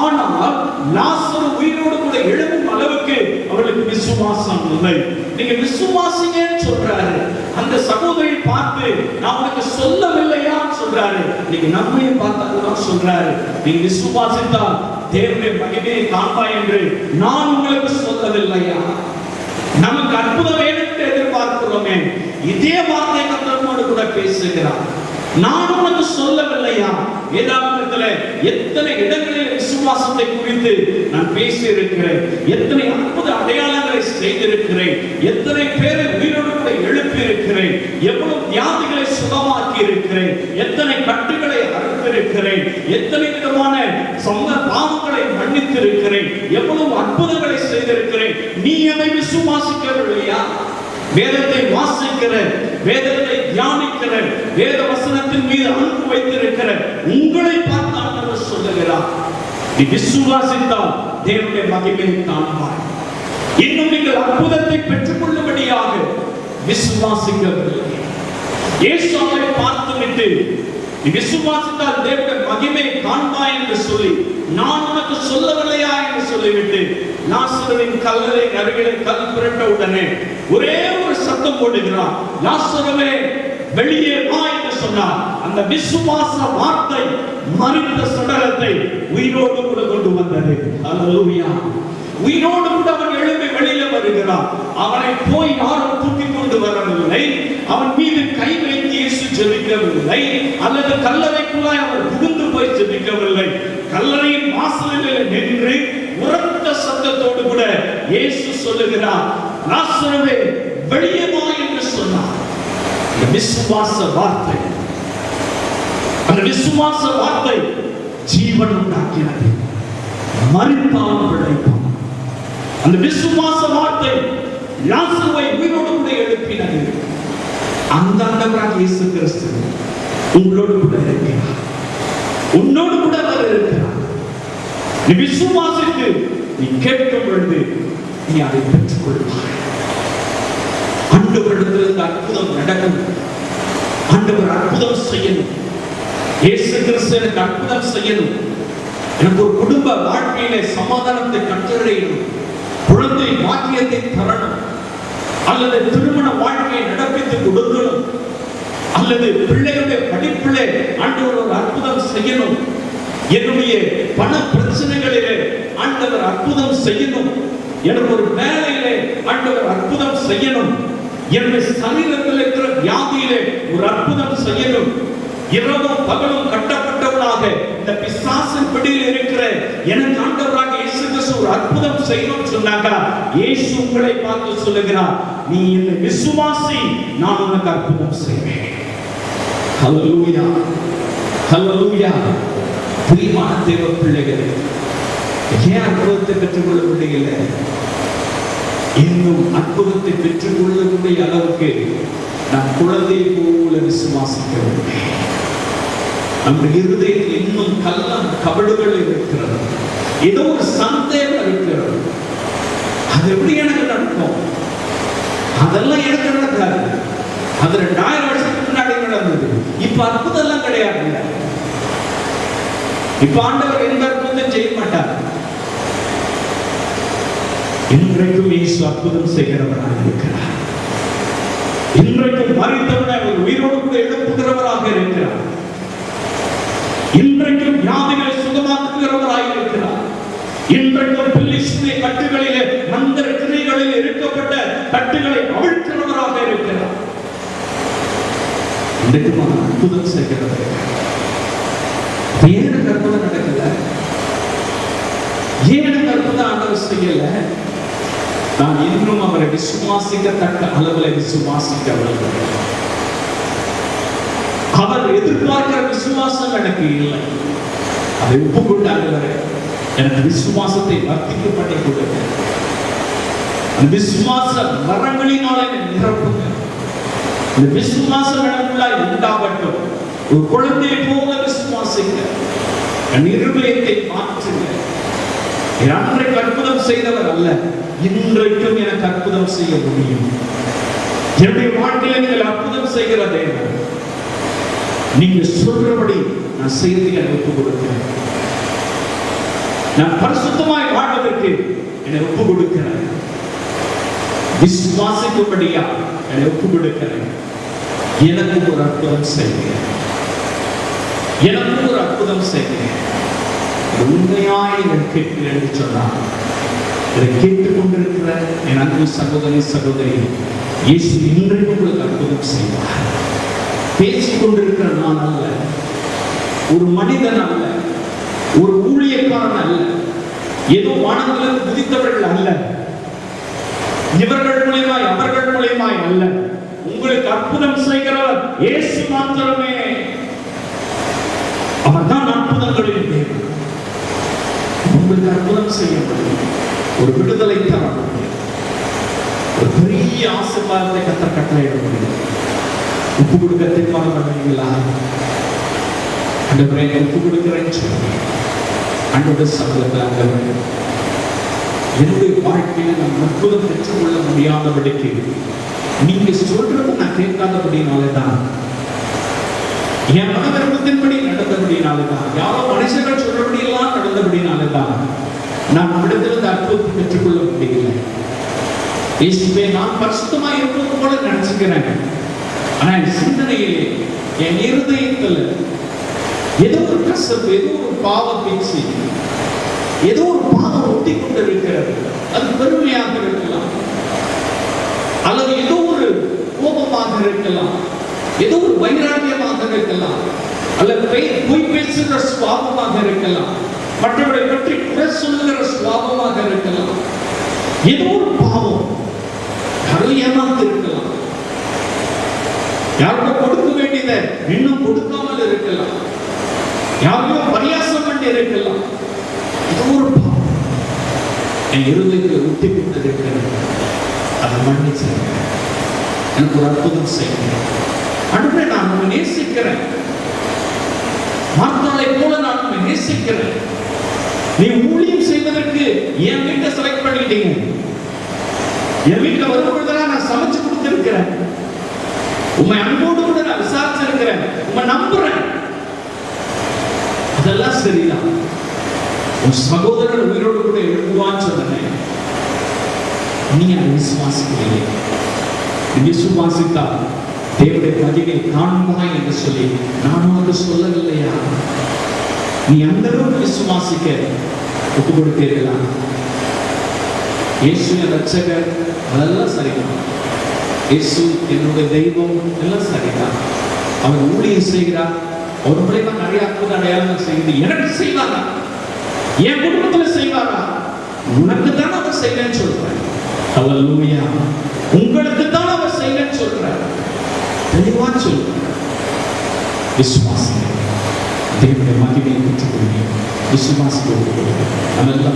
ஆனால் லாசரு உயிரோடு கூட எழும்பும் அளவுக்கு அவளுக்கு விசுவாசம் இல்லை. நீங்க விசுவாசிங்கன்னு சொல்றாரு. அந்த சகோதரி பார்த்து நான் உனக்கு சொல்லவில்லையா சொல்றாரு. நீங்க நம்மையை பார்த்தாதான் சொல்றாரு, நீ விசுவாசித்தால் தேவனுடைய மகிமையை காண்பாய் என்று நான் உங்களுக்கு சொல்லவில்லையா? நமக்கு அற்புதம் வேண்டும் என்று எதிர்பார்க்கிறோமே, இதே வார்த்தை கர்த்தரோடு கூட பேசுகிறார். நான் உனக்கு சொல்லவில்லையா? வேதாகமத்திலே எத்தனை இடங்களில் விசுவாசத்தை குறித்து நான் பேசி இருக்கிறேன், எத்தனை அற்புத அடையாளங்களை செய்திருக்கிறேன், எத்தனை பேரை உயிரோடு கூட எழுப்பி இருக்கிறேன், எவ்வளவு வியாதிகளை சுகமாக்கி இருக்கிறேன், எத்தனை கட்டுகளை அறுத்திருக்கிறேன், எத்தனை விதமான சொந்த பாவங்களை மன்னித்திருக்கிறேன், எவ்வளவு அற்புதங்களை செய்திருக்கிறேன். நீ அதை விசுவாசிக்கவில்லையா? வேதத்தை வாசிக்கிற, வேதத்தை தியானிக்கிற, வேத வசனத்தின் மீது அன்பு வைத்திருக்கிற உங்களை பார்த்து ஆண்டவர் சொல்லுகிறார், நீ விசுவாசித்தால் தேவனுடைய மகிமையை காண்பாய். இன்னும் நீங்கள் அற்புதத்தை பெற்றுக் கொள்ளும்படியாக விசுவாசிக்கவில்லை. இயேசுவை பார்த்துவிட்டு நீ விசுவாசித்தால் தேவனுடைய மகிமையை காண்பாய் என்று சொல்லி நான் உனக்கு சொல்லவில்லையா என்று சொல்லிவிட்டு லாசருவின் கல்லறை அருகிலே கல் புரட்ட உடனே ஒரே ஒரு சத்தம் போடுகிறார், லாசருவே வெளியே வா என்று சொன்னார். அந்த விசுவாச வார்த்தை மரித்த சடலத்தை உயிரோடு கூட கொண்டு வந்தது. ஹல்லேலூயா. உயிரோடு கூட அவன் எழும்பி வெளியில வருகிறான். அவனை போய் யாரும் தூக்கி கொண்டு வரவில்லை, அவன் மீது கை வைத்து இயேசு ஜெபிக்கவில்லை, அல்லது கல்லறைக்குள்ளாய் அவர் புகுந்து போய் ஜெபிக்கவில்லை. கல்லறையின் வாசலில் நின்று உரத்த சத்தத்தோடு கூட இயேசு சொல்லுகிறார், லாசருவே வெளியே வா என்று சொன்னார். விசுவாச வார்த்தை, அந்த விசுவாச வார்த்தை ஜீவன் உண்டாக்கினது, மரித்தாலும் பிழைப்பான். அந்த விசுவாச வார்த்தை லாசருவை உயிரோடு கூட எழுப்பினது. அந்த ஆண்டவராகிய இயேசு கிறிஸ்து உங்களோடு கூட இருக்கிறார், உன்னோடு கூட அவர் இருக்கிறார். நீ விசுவாசித்து நீ கேட்கும் பொழுது நீ அதை பெற்றுக் கொள்வாய். ஆண்டவரிடத்திலிருந்து அற்புதம் நடக்கும். ஆண்டவர் அற்புதம் செய்யணும். இயேசு கிறிஸ்து எனக்கு அற்புதம் செய்யணும். எனக்கு ஒரு குடும்ப வாழ்க்கையிலே சமாதானத்தை கட்டளையிடணும், குழந்தை பாக்கியத்தை தரணும், அல்லது திருமண வாழ்க்கையை நடப்பித்து கொடுக்கணும், அல்லது பிள்ளைகளுடைய படிப்பிலே ஆண்டவர் ஒரு அற்புதம் செய்யணும், என்னுடைய பண பிரச்சனைகளிலே ஆண்டவர் அற்புதம் செய்யணும், எனக்கு ஒரு வேலையிலே ஆண்டவர் அற்புதம் செய்யணும், என்னுடைய சரீரத்தில் இருக்கிற வியாதியிலே ஒரு அற்புதம் செய்யணும், இரவும் பகலும் கட்டப்பட்டவனாக இந்த பிசாசின் பிடியில் இருக்கிற எனக்கு ஆண்டவராக இயேசு கிறிஸ்து ஒரு அற்புதம் செய்யணும் சொன்னாங்க. இயேசு உங்களை பார்த்து சொல்லுகிறார், நீ என்னை விசுவாசி, நான் உனக்கு அற்புதம் செய்வேன். ஹல்லேலூயா, ஹல்லேலூயா. பிரியமான தேவ பிள்ளைகளே, ஏன் அற்புதத்தை பெற்றுக்கொள்ள முடியல? இன்னும் அற்புதத்தை பெற்றுக்கொள்ளக்கூடிய அளவுக்கு நாம் குழந்தை போல விசுவாசிக்க வேண்டும். நம்முடைய இருதயத்தில் இன்னும் கள்ளம் கபடுகள் இருக்கிறது, ஏதோ ஒரு சந்தேகம் இருக்கிறது. அது எப்படி எனக்கு நடக்கும்? அதெல்லாம் எனக்கு நடக்காது. அது 2000 வருஷத்துக்கு முன்னாடி நடந்தது. இப்ப அற்புதம் எல்லாம் கிடையாது. இப்ப ஆண்டவர் எந்த அற்புதம் செய்ய மாட்டார். இன்றைக்கும் இயேசு அற்புதம் செய்கிறவராக இருக்கிறார். இன்றைக்கும் மரித்தவனை அவர் உயிரோடு கூட எழுப்புகிறவராக இருக்கிறார். இன்றைக்கும் வியாதிகளை சுகமாக்குகிறவராக இருக்கிறார். இன்றைக்கும் பில்லிசுனை கட்டுகளிலே மந்திர கிரைகளில் இருக்கப்பட்ட கட்டுகளை அவிழ்க்கிறவராக இருக்கிறார். இன்றைக்கும் அவர் அற்புதம் செய்கிறவர். ஏன் அற்புதம் நடக்கல? ஏன் அற்புதம் ஆண்டவர் செய்யல? நான் இன்னும் அவரை விசுவாசிக்கத்தக்க அளவில் விசுவாசிக்கவில்லை. அவர் எதிர்பார்க்கிற விசுவாசம் எனக்கு இல்லை. அதை ஒப்புக்கொண்டாங்க. எனக்கு விசுவாசத்தை வர்த்திக்க பண்ணி கொடுங்க. அந்த விசுவாச வரங்களினால நிரப்புங்க. இந்த விசுவாசம் எனக்குள்ளாய் உண்டாகட்டும். ஒரு குழந்தையை போல விசுவாசிங்க. என் இருதயத்தை மாற்றுங்க. அன்றைக்கு அற்புதம் செய்தவர் அல்ல, இன்றைக்கும் எனக்கு அற்புதம் செய்ய முடியும். என்னுடைய வாழ்க்கையில நீங்கள் அற்புதம் செய்கிற தேவன், நீங்க சொல்றபடி நான் செய்து என்னை ஒப்புக் கொடுக்கிறேன். நான் பரிசுத்தமாய் வாழ்வதற்கு என்னை ஒப்புக் கொடுக்கிறேன். விசுவாசிக்கும்படியா என்னை ஒப்புக் கொடுக்கிறேன். எனக்கு ஒரு அற்புதம் செய்கிறேன். எனக்கு ஒரு அற்புதம் செய்கிறேன். உண்மையாய் நீங்கள் கேட்கிறேன் என்று சொன்னார். இதை கேட்டுக் கொண்டிருக்கிற என் அன்பு சகோதரி சகோதரி, இயேசு இன்றைக்கு உங்களுக்கு அற்புதம் செய்வார். பேசிக் கொண்டிருக்கிற நான் அல்ல, ஒரு மனிதன் அல்ல, ஒரு ஊழியக்காரன் அல்ல, ஏதோ வானங்களுக்கு குதித்தவர்கள் அல்ல, இவர்கள் மூலமாய் அவர்கள் மூலமாய் அல்ல. உங்களுக்கு அற்புதம் செய்கிறவர் இயேசு மாத்திரமே. அவர்தான் அற்புதங்களின் தேவன். உங்களுக்கு அற்புதம் செய்ய முடியும். ஒரு விடுதலை தர முடியும். ஒரு பெரிய ஆசீர்வாதத்தை கர்த்தர் கட்டளையிட முடியும். ஒப்பு கொடுக்க தீர்மானம் பண்ணுவீங்களா? ஆண்டவரே, ஒப்பு கொடுக்கிறேன்னு சொல்லுங்க. ஆண்டவருடைய சமூகத்தில் ஆண்டவரே, என்னுடைய வாழ்க்கையில் நான் அற்புதம் பெற்றுக்கொள்ள முடியாதபடிக்கு நீங்க சொல்றது நான் கேட்காதபடினாலே தான், என் மன விருப்பத்தின்படி நடந்தபடினாலே தான், யாரோ மனுஷர்கள் சொல்றபடி எல்லாம் நடந்தபடினாலே தான் நான் விடுதலை அற்புதத்தை பெற்றுக்கொள்ள முடியல. இயேசுவே, நான் பரிசுத்தமா இருப்பது போல நினைச்சுக்கிறேன். ஆனா என் சிந்தனையிலே, என் இருதயத்தில் ஏதோ ஒரு கசப்பு, ஏதோ ஒரு பாவ பேச்சு, ஏதோ ஒரு பாவம் ஒட்டி கொண்டு இருக்கிறது. அது பெருமையாக இருக்கலாம், அல்லது ஏதோ ஒரு கோபமாக இருக்கலாம், ஏதோ ஒரு வைராக்கியமாக இருக்கலாம், அல்லது பொய் பேசுகிற சுவாபமாக இருக்கலாம், மற்றவர்களை பற்றி குறை சொல்லுகிற சுவாபமாக இருக்கலாம், ஏதோ ஒரு பாவம் கரையமாக இருக்கலாம், யாருக்கோ கொடுக்க வேண்டியதை இன்னும் கொடுக்காமல் இருக்கலாம், யாரையோ பரியாசம் பண்ணி இருக்கலாம், ஏதோ ஒரு பாவம் என் இருதயத்தில் ஒட்டி கொண்டு இருக்கிறது. அதை மன்னிச்சு எனக்கு ஒரு அற்புதம் செய்கிறேன். அன்றை நான் உன்னை நேசிக்கிறேன். மார்த்தாளை போல நான் உன்னை நேசிக்கிறேன். நீ ஊழியம் செய்வதற்கு என் வீட்டை செலக்ட் பண்ணிட்டீங்க. என் வீட்டில் வரும்பொழுதெல்லாம் நான் சமைச்சு கொடுத்திருக்கிறேன். உண்மை அன்போடு கூட நான் விசாரிச்சிருக்கிறேன். உண்மை நம்புறேன். அதெல்லாம் சரிதான். உன் சகோதரர் உயிரோடு கூட எழுதுவான்னு சொன்னேன். நீ அதை விசுவாசிக்கலையே. விசுவாசித்தால் தேவனுடைய மகிமை காண்பாய் என்று சொல்லி நான் உனக்கு சொல்லவில்லையா? நீ அந்த அளவுக்கு விசுவாசிக்க ஒப்பு கொடுத்தீர்களா? இயேசு என் ரட்சகர், அதெல்லாம் சரிதான். இயேசு என்னுடைய தெய்வம், எல்லாம் சரிதான். அவர் ஊழியம் செய்கிறார், ஒரு முறைமா நிறைய அற்புத அடையாளங்கள் செய்து எனக்கு செய்வாரா? என் குடும்பத்துல செய்வாரா? உனக்கு தான் அவர் செய்யலன்னு சொல்றார். ஹல்லேலூயா. உங்களுக்கு தான் அவர் செய்யலன்னு சொல்றார். தெளிவா சொல்றார். விசுவாசி தேவனுடைய மகிமையை பெற்றுக் கொள்ளுங்கள். விசுவாசி நம்ம எல்லாம்